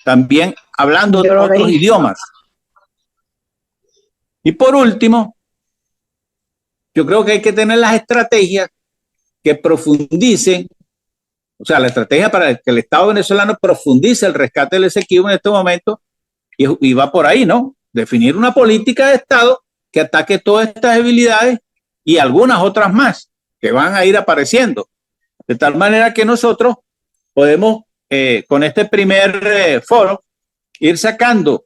también hablando otros idiomas. Y por último, yo creo que hay que tener las estrategias que profundicen O sea, la estrategia para que el Estado venezolano profundice el rescate del Esequibo en este momento y va por ahí, ¿no? Definir una política de Estado que ataque todas estas debilidades y algunas otras más que van a ir apareciendo. De tal manera que nosotros podemos, con este primer foro, ir sacando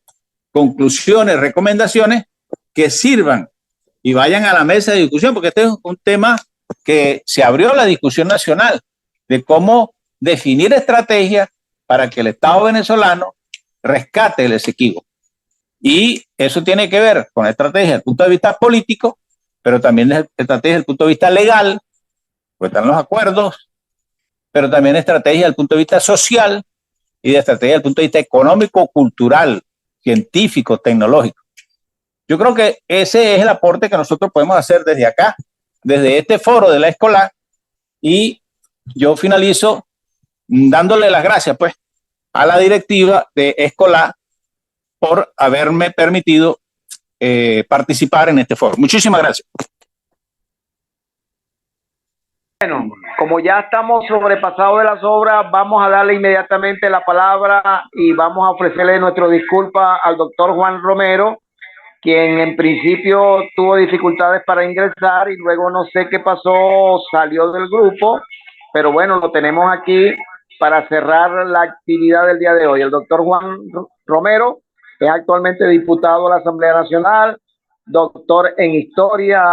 conclusiones, recomendaciones que sirvan y vayan a la mesa de discusión, porque este es un tema que se abrió la discusión nacional de cómo definir estrategias para que el Estado venezolano rescate el Esequibo. Y eso tiene que ver con estrategia desde el punto de vista político, pero también estrategia desde el punto de vista legal, pues están los acuerdos, pero también estrategia desde el punto de vista social y de estrategia desde el punto de vista económico, cultural, científico, tecnológico. Yo creo que ese es el aporte que nosotros podemos hacer desde acá, desde este foro de la Escolar, y yo finalizo dándole las gracias pues a la directiva de Escolar por haberme permitido participar en este foro. Muchísimas gracias. Bueno, como ya estamos sobrepasados de las obras, vamos a darle inmediatamente la palabra y vamos a ofrecerle nuestra disculpa al doctor Juan Romero, quien en principio tuvo dificultades para ingresar y luego no sé qué pasó, salió del grupo, pero bueno, lo tenemos aquí para cerrar la actividad del día de hoy. El doctor Juan Romero es actualmente diputado a la Asamblea Nacional, doctor en Historia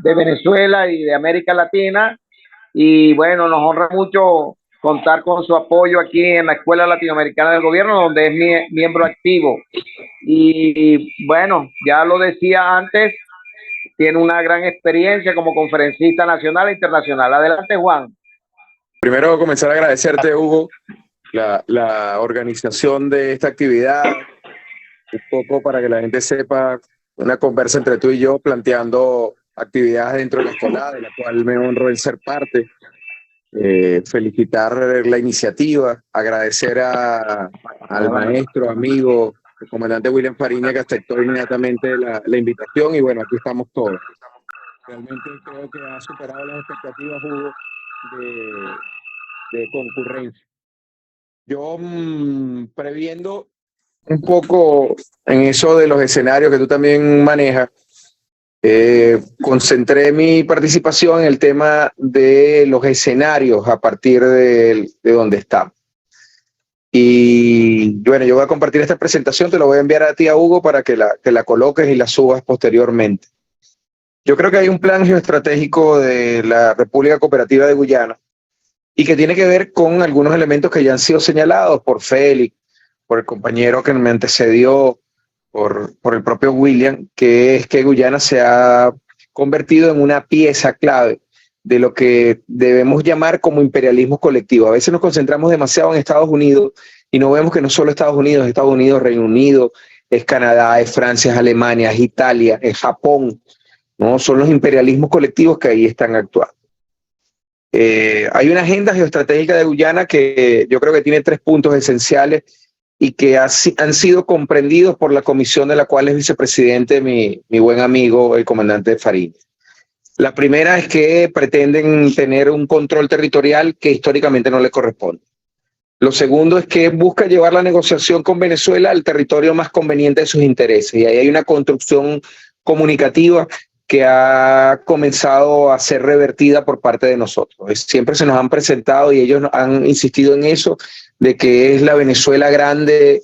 de Venezuela y de América Latina, y bueno, nos honra mucho contar con su apoyo aquí en la Escuela Latinoamericana del Gobierno, donde es miembro activo. Y bueno, ya lo decía antes, tiene una gran experiencia como conferencista nacional e internacional. Adelante, Juan. Primero, comenzar a agradecerte, Hugo, la organización de esta actividad, un poco para que la gente sepa, una conversa entre tú y yo planteando actividades dentro de la escuela, de la cual me honro en ser parte. Felicitar la iniciativa, agradecer al maestro, amigo, el comandante William Fariña, que aceptó inmediatamente la invitación, y bueno, aquí estamos todos. Realmente creo que ha superado las expectativas, Hugo, de concurrencia. Yo, previendo un poco en eso de los escenarios que tú también manejas, concentré mi participación en el tema de los escenarios a partir de donde estamos. Y bueno, yo voy a compartir esta presentación, te lo voy a enviar a ti, a Hugo, para que la coloques y la subas posteriormente. Yo creo que hay un plan geoestratégico de la República Cooperativa de Guyana y que tiene que ver con algunos elementos que ya han sido señalados por Félix, por el compañero que me antecedió, por el propio William, que es que Guyana se ha convertido en una pieza clave de lo que debemos llamar como imperialismo colectivo. A veces nos concentramos demasiado en Estados Unidos y no vemos que no solo Estados Unidos, Reino Unido, es Canadá, es Francia, es Alemania, es Italia, es Japón, ¿no? Son los imperialismos colectivos que ahí están actuando. Hay una agenda geoestratégica de Guyana que yo creo que tiene 3 puntos esenciales y que han sido comprendidos por la comisión de la cual es vicepresidente mi buen amigo, el comandante Fariña. La primera es que pretenden tener un control territorial que históricamente no le corresponde. Lo segundo es que busca llevar la negociación con Venezuela al territorio más conveniente de sus intereses. Y ahí hay una construcción comunicativa que ha comenzado a ser revertida por parte de nosotros. Siempre se nos han presentado y ellos han insistido en eso, de que es la Venezuela grande,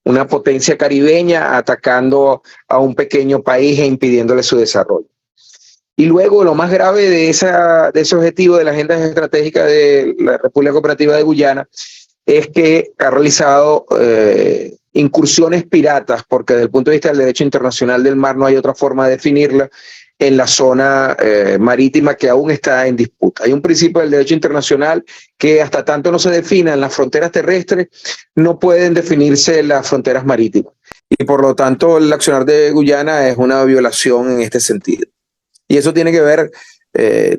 una potencia caribeña atacando a un pequeño país e impidiéndole su desarrollo. Y luego lo más grave de ese objetivo de la agenda estratégica de la República Cooperativa de Guyana es que ha realizado incursiones piratas, porque desde el punto de vista del derecho internacional del mar no hay otra forma de definirla, en la zona marítima que aún está en disputa. Hay un principio del derecho internacional que hasta tanto no se definan las fronteras terrestres, no pueden definirse las fronteras marítimas. Y por lo tanto el accionar de Guyana es una violación en este sentido. Y eso tiene que ver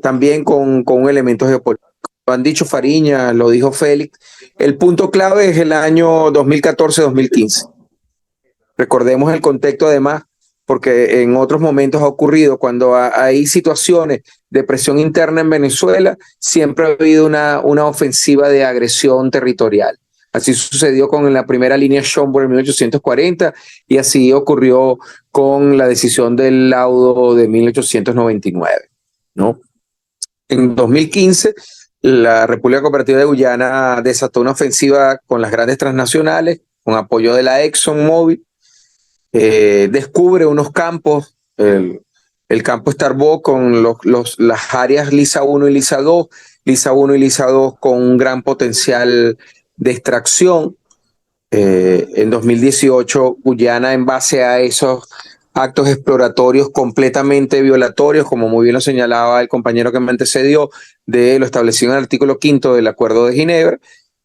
también con un elemento geopolítico. Lo han dicho Fariña, lo dijo Félix. El punto clave es el año 2014-2015. Recordemos el contexto además, porque en otros momentos ha ocurrido cuando hay situaciones de presión interna en Venezuela, siempre ha habido una ofensiva de agresión territorial. Así sucedió con la primera línea Schomburg en 1840 y así ocurrió con la decisión del laudo de 1899, ¿no? En 2015, la República Cooperativa de Guyana desató una ofensiva con las grandes transnacionales, con apoyo de la ExxonMobil, descubre unos campos, el campo Starbuck con las áreas Lisa 1 y Lisa 2, Lisa 1 y Lisa 2 con un gran potencial de extracción. En 2018, Guyana, en base a esos actos exploratorios completamente violatorios, como muy bien lo señalaba el compañero que me antecedió, de lo establecido en el artículo 5 del Acuerdo de Ginebra,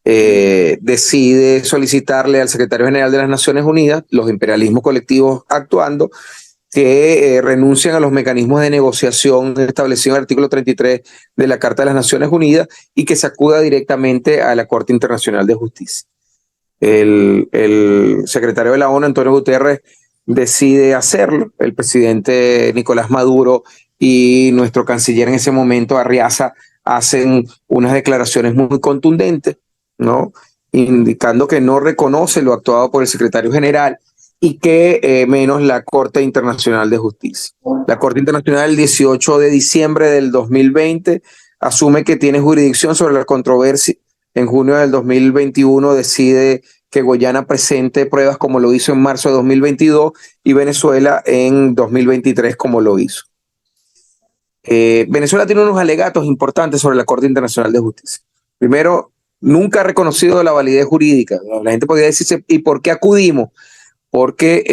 decide solicitarle al secretario general de las Naciones Unidas, los imperialismos colectivos actuando, que renuncian a los mecanismos de negociación establecidos en el artículo 33 de la Carta de las Naciones Unidas y que se acuda directamente a la Corte Internacional de Justicia. El secretario de la ONU, Antonio Guterres, decide hacerlo. El presidente Nicolás Maduro y nuestro canciller en ese momento, Arriaza, hacen unas declaraciones muy contundentes, ¿no? Indicando que no reconoce lo actuado por el secretario general y que menos la Corte Internacional de Justicia. La Corte Internacional el 18 de diciembre del 2020 asume que tiene jurisdicción sobre la controversia. En junio del 2021 decide que Guyana presente pruebas como lo hizo en marzo de 2022 y Venezuela en 2023 como lo hizo. Venezuela tiene unos alegatos importantes sobre la Corte Internacional de Justicia. Primero, nunca ha reconocido la validez jurídica. La gente podría decirse, ¿y por qué acudimos? Porque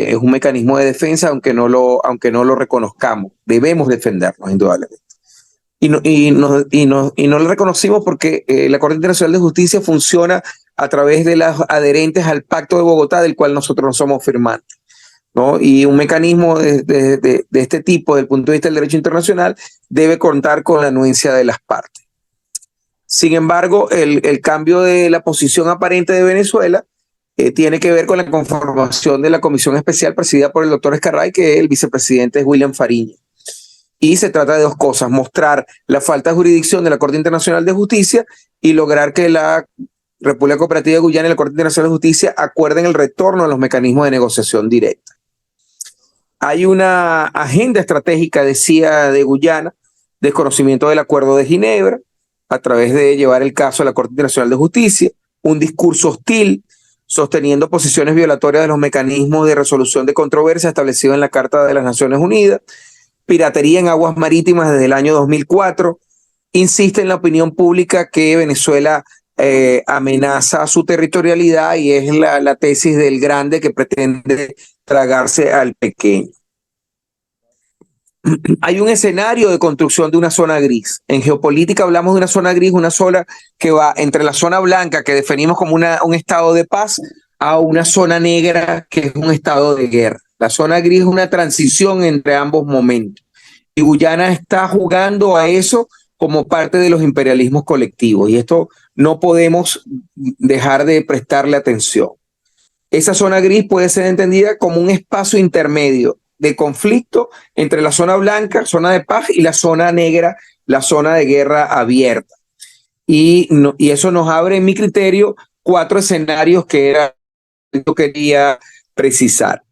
es un mecanismo de defensa, aunque no lo reconozcamos. Debemos defendernos, indudablemente. Y no lo reconocimos porque la Corte Internacional de Justicia funciona a través de las adherentes al Pacto de Bogotá, del cual nosotros no somos firmantes, ¿no? Y un mecanismo de este tipo, desde el punto de vista del derecho internacional, debe contar con la anuencia de las partes. Sin embargo, el cambio de la posición aparente de Venezuela tiene que ver con la conformación de la comisión especial presidida por el doctor Ezcarray, que el vicepresidente es William Fariña. Y se trata de dos cosas: mostrar la falta de jurisdicción de la Corte Internacional de Justicia y lograr que la República Cooperativa de Guyana y la Corte Internacional de Justicia acuerden el retorno a los mecanismos de negociación directa. Hay una agenda estratégica, decía, de Guyana, desconocimiento del Acuerdo de Ginebra, a través de llevar el caso a la Corte Internacional de Justicia, un discurso hostil, sosteniendo posiciones violatorias de los mecanismos de resolución de controversia establecidos en la Carta de las Naciones Unidas, piratería en aguas marítimas desde el año 2004, insiste en la opinión pública que Venezuela amenaza su territorialidad y es la tesis del grande que pretende tragarse al pequeño. Hay un escenario de construcción de una zona gris. En geopolítica hablamos de una zona gris, una zona que va entre la zona blanca, que definimos como un estado de paz, a una zona negra, que es un estado de guerra. La zona gris es una transición entre ambos momentos. Y Guyana está jugando a eso como parte de los imperialismos colectivos. Y esto no podemos dejar de prestarle atención. Esa zona gris puede ser entendida como un espacio intermedio de conflicto entre la zona blanca, zona de paz, y la zona negra, la zona de guerra abierta. Y eso nos abre, en mi criterio, 4 escenarios que yo quería precisar.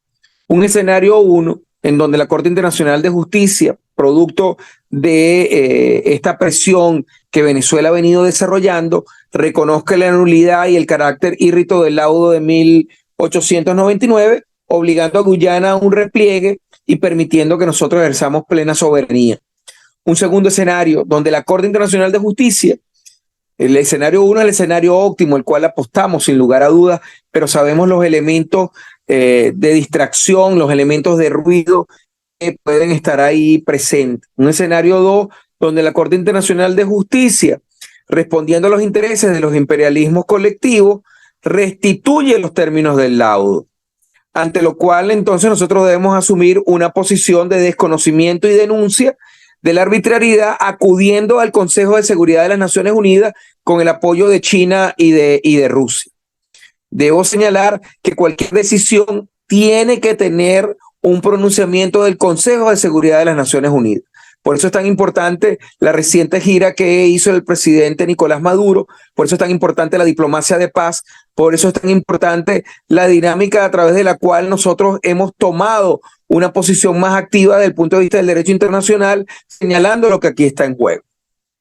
Un escenario 1, en donde la Corte Internacional de Justicia, producto de esta presión que Venezuela ha venido desarrollando, reconozca la nulidad y el carácter írrito del laudo de 1899, obligando a Guyana a un repliegue y permitiendo que nosotros ejerzamos plena soberanía. Un segundo escenario, donde la Corte Internacional de Justicia, el escenario 1 es el escenario óptimo, el cual apostamos sin lugar a dudas, pero sabemos los elementos de distracción, los elementos de ruido que pueden estar ahí presentes. Un escenario 2, donde la Corte Internacional de Justicia, respondiendo a los intereses de los imperialismos colectivos, restituye los términos del laudo, ante lo cual entonces nosotros debemos asumir una posición de desconocimiento y denuncia de la arbitrariedad, acudiendo al Consejo de Seguridad de las Naciones Unidas con el apoyo de China y de Rusia. Debo señalar que cualquier decisión tiene que tener un pronunciamiento del Consejo de Seguridad de las Naciones Unidas, Por eso es tan importante la reciente gira que hizo el presidente Nicolás Maduro, por eso es tan importante la diplomacia de paz, por eso es tan importante la dinámica a través de la cual nosotros hemos tomado una posición más activa desde el punto de vista del derecho internacional, señalando lo que aquí está en juego.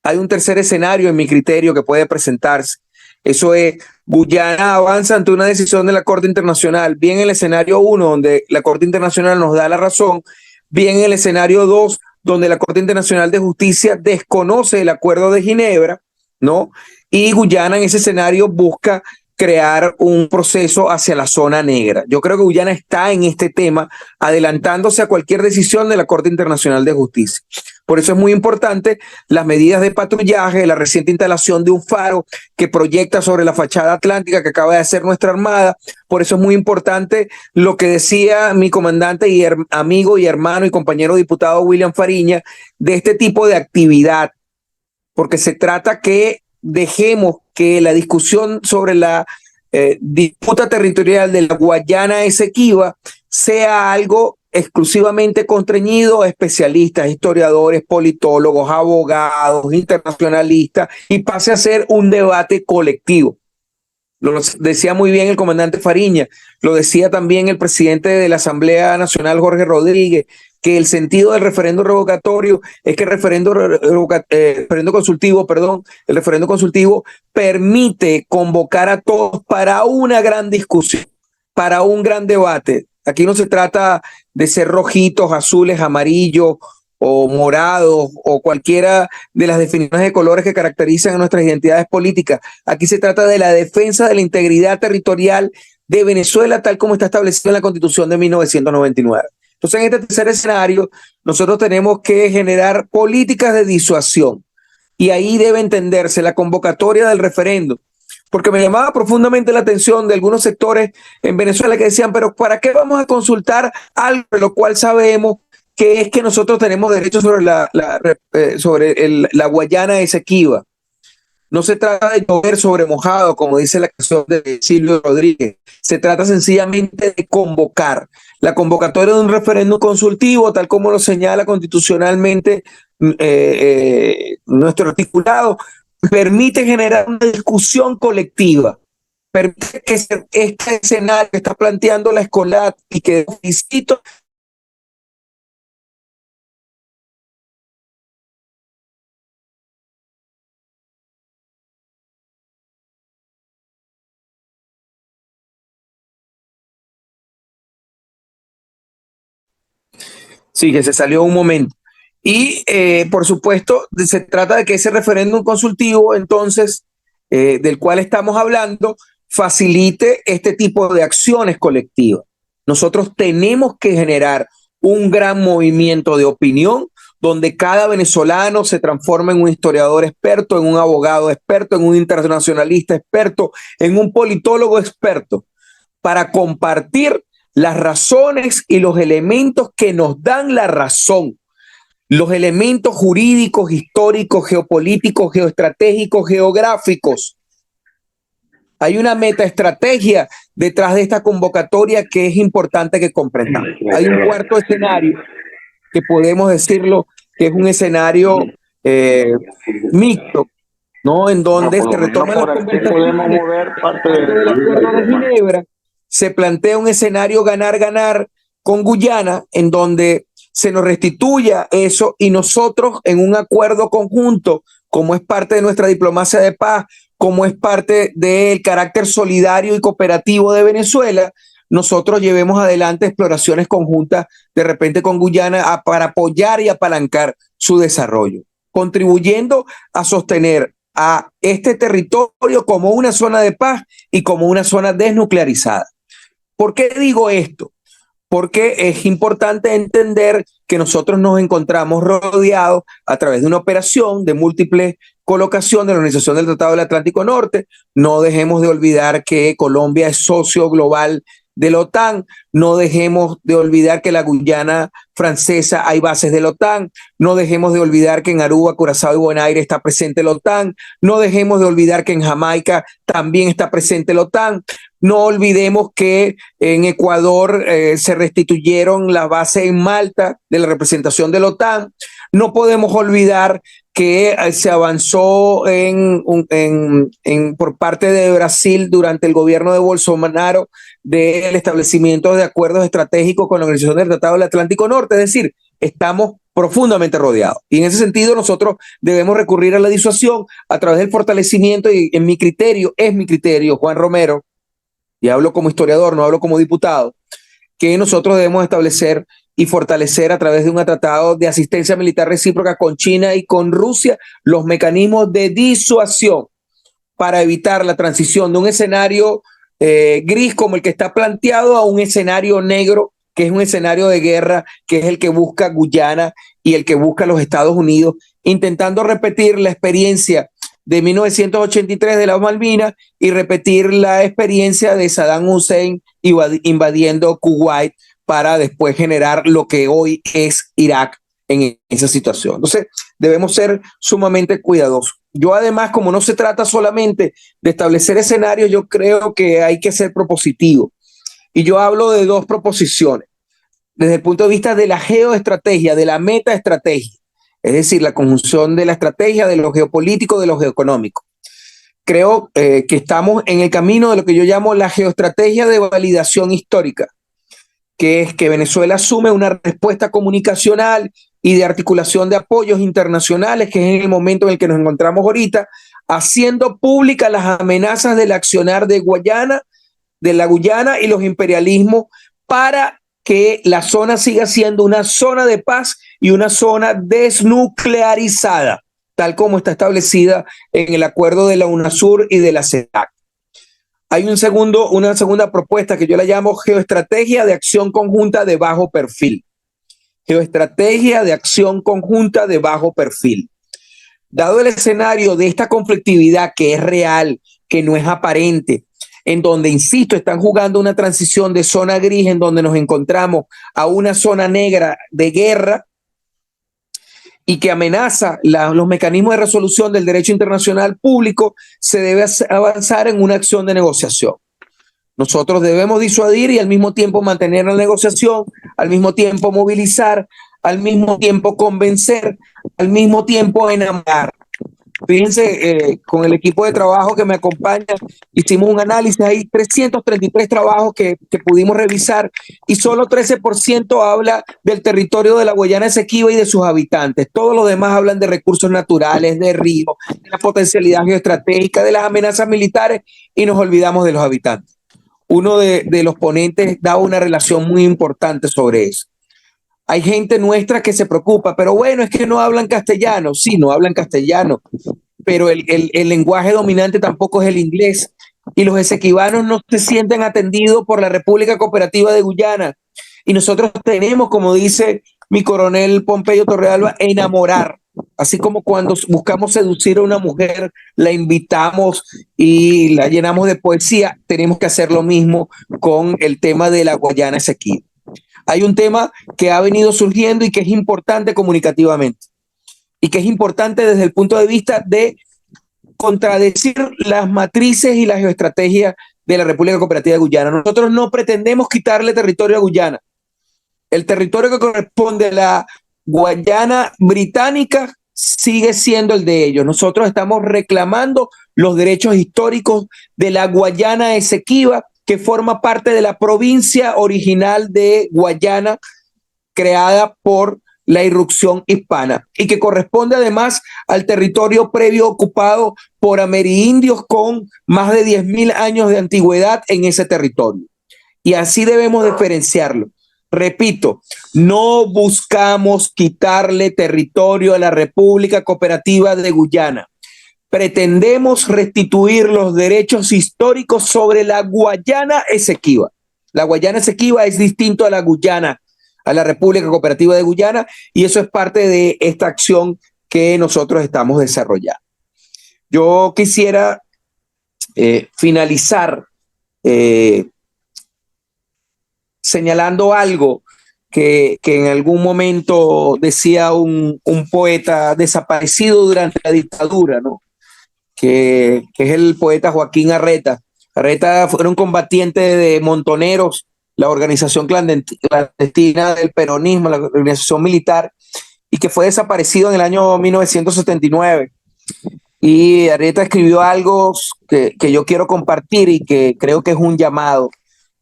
Hay un tercer escenario, en mi criterio, que puede presentarse. Eso es, Guyana avanza ante una decisión de la Corte Internacional, bien en el escenario 1, donde la Corte Internacional nos da la razón, bien en el escenario 2, donde la Corte Internacional de Justicia desconoce el Acuerdo de Ginebra, ¿no? Y Guyana en ese escenario busca crear un proceso hacia la zona negra. Yo creo que Guyana está en este tema adelantándose a cualquier decisión de la Corte Internacional de Justicia. Por eso es muy importante las medidas de patrullaje, la reciente instalación de un faro que proyecta sobre la fachada atlántica que acaba de hacer nuestra Armada. Por eso es muy importante lo que decía mi comandante y amigo y hermano y compañero diputado William Fariña de este tipo de actividad, porque se trata que dejemos que la discusión sobre la disputa territorial de la Guayana Esequiba sea algo exclusivamente constreñido a especialistas, historiadores, politólogos, abogados, internacionalistas, y pase a ser un debate colectivo. Lo decía muy bien el comandante Fariña, lo decía también el presidente de la Asamblea Nacional, Jorge Rodríguez, que el sentido del referendo revocatorio es que el referendo consultivo permite convocar a todos para una gran discusión, para un gran debate. Aquí no se trata de ser rojitos, azules, amarillos o morados o cualquiera de las definiciones de colores que caracterizan a nuestras identidades políticas. Aquí se trata de la defensa de la integridad territorial de Venezuela tal como está establecido en la Constitución de 1999. Entonces, en este tercer escenario, nosotros tenemos que generar políticas de disuasión y ahí debe entenderse la convocatoria del referendo, porque me llamaba profundamente la atención de algunos sectores en Venezuela que decían, pero ¿para qué vamos a consultar algo de lo cual sabemos que es que nosotros tenemos derecho sobre la Guayana Esequiba? No se trata de llover sobre mojado, como dice la canción de Silvio Rodríguez. Se trata sencillamente de convocar. La convocatoria de un referéndum consultivo, tal como lo señala constitucionalmente nuestro articulado, permite generar una discusión colectiva. Permite que este escenario que está planteando la Escolat y que felicito, sí, que se salió un momento. Y por supuesto, se trata de que ese referéndum consultivo, entonces, del cual estamos hablando, facilite este tipo de acciones colectivas. Nosotros tenemos que generar un gran movimiento de opinión donde cada venezolano se transforma en un historiador experto, en un abogado experto, en un internacionalista experto, en un politólogo experto, para compartir las razones y los elementos que nos dan la razón, los elementos jurídicos, históricos, geopolíticos, geoestratégicos, geográficos. Hay una metaestrategia detrás de esta convocatoria que es importante que comprendamos. Hay un cuarto escenario que podemos decirlo que es un escenario mixto, ¿no? En donde se retoma la conversación del Acuerdo de Ginebra. Se plantea un escenario ganar-ganar con Guyana, en donde se nos restituya eso y nosotros en un acuerdo conjunto, como es parte de nuestra diplomacia de paz, como es parte del carácter solidario y cooperativo de Venezuela, nosotros llevemos adelante exploraciones conjuntas de repente con Guyana para apoyar y apalancar su desarrollo, contribuyendo a sostener a este territorio como una zona de paz y como una zona desnuclearizada. ¿Por qué digo esto? Porque es importante entender que nosotros nos encontramos rodeados a través de una operación de múltiples colocación de la Organización del Tratado del Atlántico Norte. No dejemos de olvidar que Colombia es socio global de la OTAN, no dejemos de olvidar que en la Guyana francesa hay bases de la OTAN, no dejemos de olvidar que en Aruba, Curazao y Bonaire está presente la OTAN, no dejemos de olvidar que en Jamaica también está presente la OTAN. No olvidemos que en Ecuador se restituyeron las bases en Malta de la representación de la OTAN. No podemos olvidar que se avanzó por parte de Brasil durante el gobierno de Bolsonaro del establecimiento de acuerdos estratégicos con la Organización del Tratado del Atlántico Norte. Es decir, estamos profundamente rodeados. Y en ese sentido nosotros debemos recurrir a la disuasión a través del fortalecimiento y es mi criterio, Juan Romero, y hablo como historiador, no hablo como diputado, que nosotros debemos establecer y fortalecer a través de un tratado de asistencia militar recíproca con China y con Rusia los mecanismos de disuasión para evitar la transición de un escenario gris como el que está planteado a un escenario negro, que es un escenario de guerra, que es el que busca Guyana y el que busca los Estados Unidos, intentando repetir la experiencia de 1983 de las Malvinas y repetir la experiencia de Saddam Hussein invadiendo Kuwait para después generar lo que hoy es Irak en esa situación. Entonces, debemos ser sumamente cuidadosos. Yo además, como no se trata solamente de establecer escenarios, yo creo que hay que ser propositivo. Y yo hablo de dos proposiciones, desde el punto de vista de la geoestrategia, de la metaestrategia, es decir, la conjunción de la estrategia, de lo geopolítico, de lo geoeconómico. Creo que estamos en el camino de lo que yo llamo la geoestrategia de validación histórica, que es que Venezuela asume una respuesta comunicacional y de articulación de apoyos internacionales, que es en el momento en el que nos encontramos ahorita, haciendo públicas las amenazas del accionar de Guyana, de la Guyana y los imperialismos para que la zona siga siendo una zona de paz y una zona desnuclearizada, tal como está establecida en el acuerdo de la UNASUR y de la CELAC. Hay una segunda propuesta que yo la llamo geoestrategia de acción conjunta de bajo perfil. Geoestrategia de acción conjunta de bajo perfil. Dado el escenario de esta conflictividad que es real, que no es aparente, en donde, insisto, están jugando una transición de zona gris, en donde nos encontramos a una zona negra de guerra y que amenaza los mecanismos de resolución del derecho internacional público, se debe avanzar en una acción de negociación. Nosotros debemos disuadir y al mismo tiempo mantener la negociación, al mismo tiempo movilizar, al mismo tiempo convencer, al mismo tiempo enamorar. Fíjense, con el equipo de trabajo que me acompaña, hicimos un análisis, hay 333 trabajos que pudimos revisar y solo 13% habla del territorio de la Guayana Esequiba y de sus habitantes. Todos los demás hablan de recursos naturales, de ríos, de la potencialidad geoestratégica, de las amenazas militares y nos olvidamos de los habitantes. Uno de los ponentes da una relación muy importante sobre eso. Hay gente nuestra que se preocupa, pero bueno, es que no hablan castellano. Sí, no hablan castellano, pero el lenguaje dominante tampoco es el inglés. Y los esequibanos no se sienten atendidos por la República Cooperativa de Guyana. Y nosotros tenemos, como dice mi coronel Pompeyo Torrealba, enamorar. Así como cuando buscamos seducir a una mujer, la invitamos y la llenamos de poesía, tenemos que hacer lo mismo con el tema de la Guayana Esequiba. Hay un tema que ha venido surgiendo y que es importante comunicativamente y que es importante desde el punto de vista de contradecir las matrices y la geoestrategia de la República Cooperativa de Guyana. Nosotros no pretendemos quitarle territorio a Guyana. El territorio que corresponde a la Guayana británica sigue siendo el de ellos. Nosotros estamos reclamando los derechos históricos de la Guayana Esequiba, que forma parte de la provincia original de Guayana, creada por la irrupción hispana, y que corresponde además al territorio previo ocupado por amerindios con más de 10.000 años de antigüedad en ese territorio. Y así debemos diferenciarlo. Repito, no buscamos quitarle territorio a la República Cooperativa de Guyana. Pretendemos restituir los derechos históricos sobre la Guayana Esequiba. La Guayana Esequiba es distinto a la Guyana, a la República Cooperativa de Guyana, y eso es parte de esta acción que nosotros estamos desarrollando. Yo quisiera finalizar señalando algo que en algún momento decía un poeta desaparecido durante la dictadura, ¿no? Que es el poeta Joaquín Arreta, Arrieta fue un combatiente de Montoneros, la organización clandestina del peronismo, la organización militar, y que fue desaparecido en el año 1979. Y Arrieta escribió algo que yo quiero compartir y que creo que es un llamado.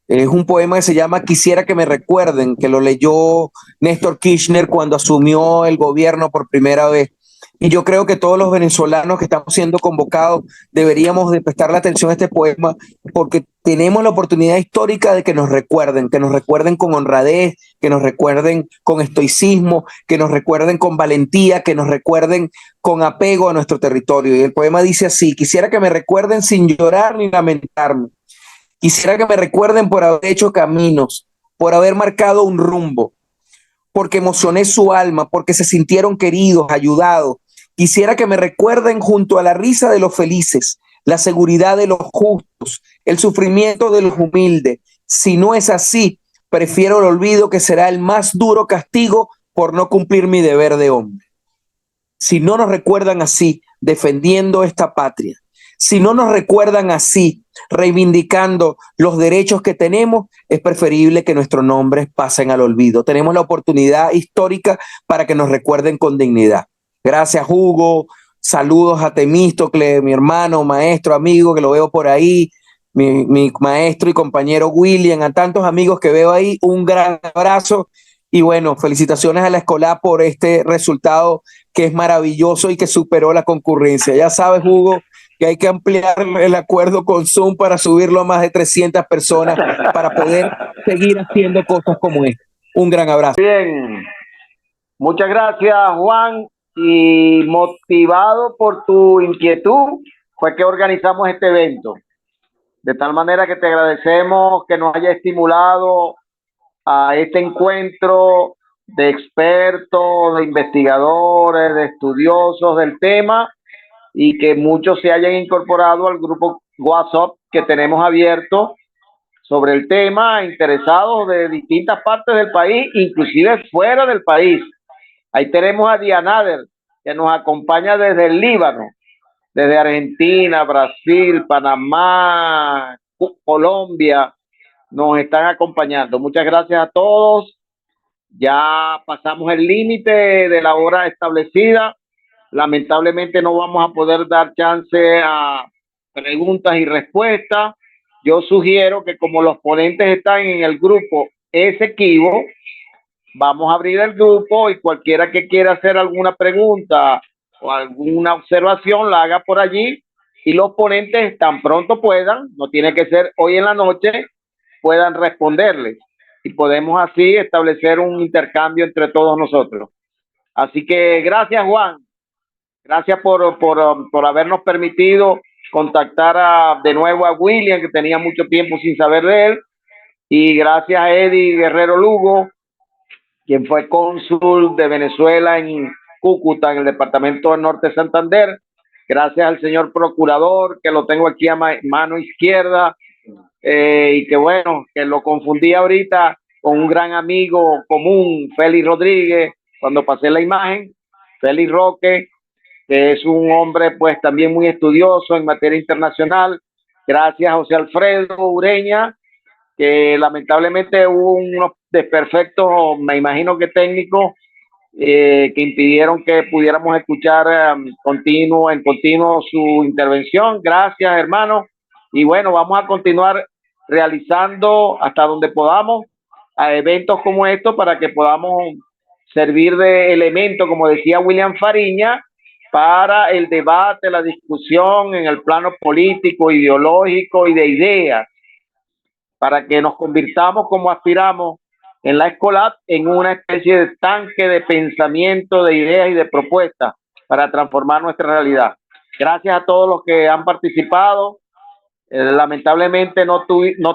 Es un poema que se llama Quisiera que me recuerden, que lo leyó Néstor Kirchner cuando asumió el gobierno por primera vez. Y yo creo que todos los venezolanos que estamos siendo convocados deberíamos de prestarle atención a este poema porque tenemos la oportunidad histórica de que nos recuerden con honradez, que nos recuerden con estoicismo, que nos recuerden con valentía, que nos recuerden con apego a nuestro territorio. Y el poema dice así: quisiera que me recuerden sin llorar ni lamentarme. Quisiera que me recuerden por haber hecho caminos, por haber marcado un rumbo, porque emocioné su alma, porque se sintieron queridos, ayudados. Quisiera que me recuerden junto a la risa de los felices, la seguridad de los justos, el sufrimiento de los humildes. Si no es así, prefiero el olvido, que será el más duro castigo por no cumplir mi deber de hombre. Si no nos recuerdan así, defendiendo esta patria, si no nos recuerdan así, reivindicando los derechos que tenemos, es preferible que nuestros nombres pasen al olvido. Tenemos la oportunidad histórica para que nos recuerden con dignidad. Gracias, Hugo. Saludos a Temístocle, mi hermano, maestro, amigo, que lo veo por ahí, mi maestro y compañero William, a tantos amigos que veo ahí, un gran abrazo. Y bueno, felicitaciones a la Escolá por este resultado que es maravilloso y que superó la concurrencia. Ya sabes, Hugo, que hay que ampliar el acuerdo con Zoom para subirlo a más de 300 personas para poder seguir haciendo cosas como esta. Un gran abrazo. Bien, muchas gracias, Juan. Y motivado por tu inquietud, fue que organizamos este evento. De tal manera que te agradecemos que nos haya estimulado a este encuentro de expertos, de investigadores, de estudiosos del tema, y que muchos se hayan incorporado al grupo WhatsApp que tenemos abierto sobre el tema, interesados de distintas partes del país, inclusive fuera del país. Ahí tenemos a Dianader, que nos acompaña desde el Líbano, desde Argentina, Brasil, Panamá, Colombia, nos están acompañando. Muchas gracias a todos. Ya pasamos el límite de la hora establecida. Lamentablemente no vamos a poder dar chance a preguntas y respuestas. Yo sugiero que como los ponentes están en el grupo Esequibo, vamos a abrir el grupo y cualquiera que quiera hacer alguna pregunta o alguna observación la haga por allí, y los ponentes tan pronto puedan, no tiene que ser hoy en la noche, puedan responderles y podemos así establecer un intercambio entre todos nosotros. Así que gracias, Juan. Gracias por habernos permitido contactar de nuevo a William, que tenía mucho tiempo sin saber de él. Y gracias a Eddie Guerrero Lugo, quien fue cónsul de Venezuela en Cúcuta, en el departamento del Norte de Santander. Gracias al señor procurador, que lo tengo aquí a mano izquierda, y que bueno, que lo confundí ahorita con un gran amigo común, Félix Rodríguez, cuando pasé la imagen. Félix Roque, que es un hombre pues también muy estudioso en materia internacional. Gracias a José Alfredo Ureña, que lamentablemente hubo unos desperfectos, me imagino que técnicos, que impidieron que pudiéramos escuchar en continuo su intervención. Gracias, hermano. Y bueno, vamos a continuar realizando hasta donde podamos a eventos como estos para que podamos servir de elemento, como decía William Fariña, para el debate, la discusión en el plano político, ideológico y de ideas, para que nos convirtamos, como aspiramos en la Escolap, en una especie de tanque de pensamiento, de ideas y de propuestas para transformar nuestra realidad. Gracias a todos los que han participado. Lamentablemente no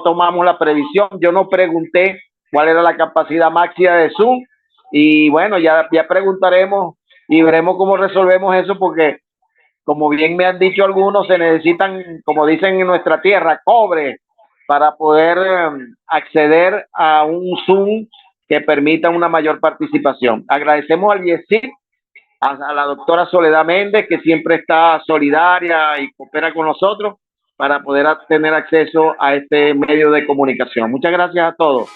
tomamos la previsión. Yo no pregunté cuál era la capacidad máxima de Zoom, y bueno, ya preguntaremos y veremos cómo resolvemos eso, porque como bien me han dicho algunos, se necesitan, como dicen en nuestra tierra, cobre para poder acceder a un Zoom que permita una mayor participación. Agradecemos al IESIC, a la doctora Soledad Méndez, que siempre está solidaria y coopera con nosotros, para poder tener acceso a este medio de comunicación. Muchas gracias a todos.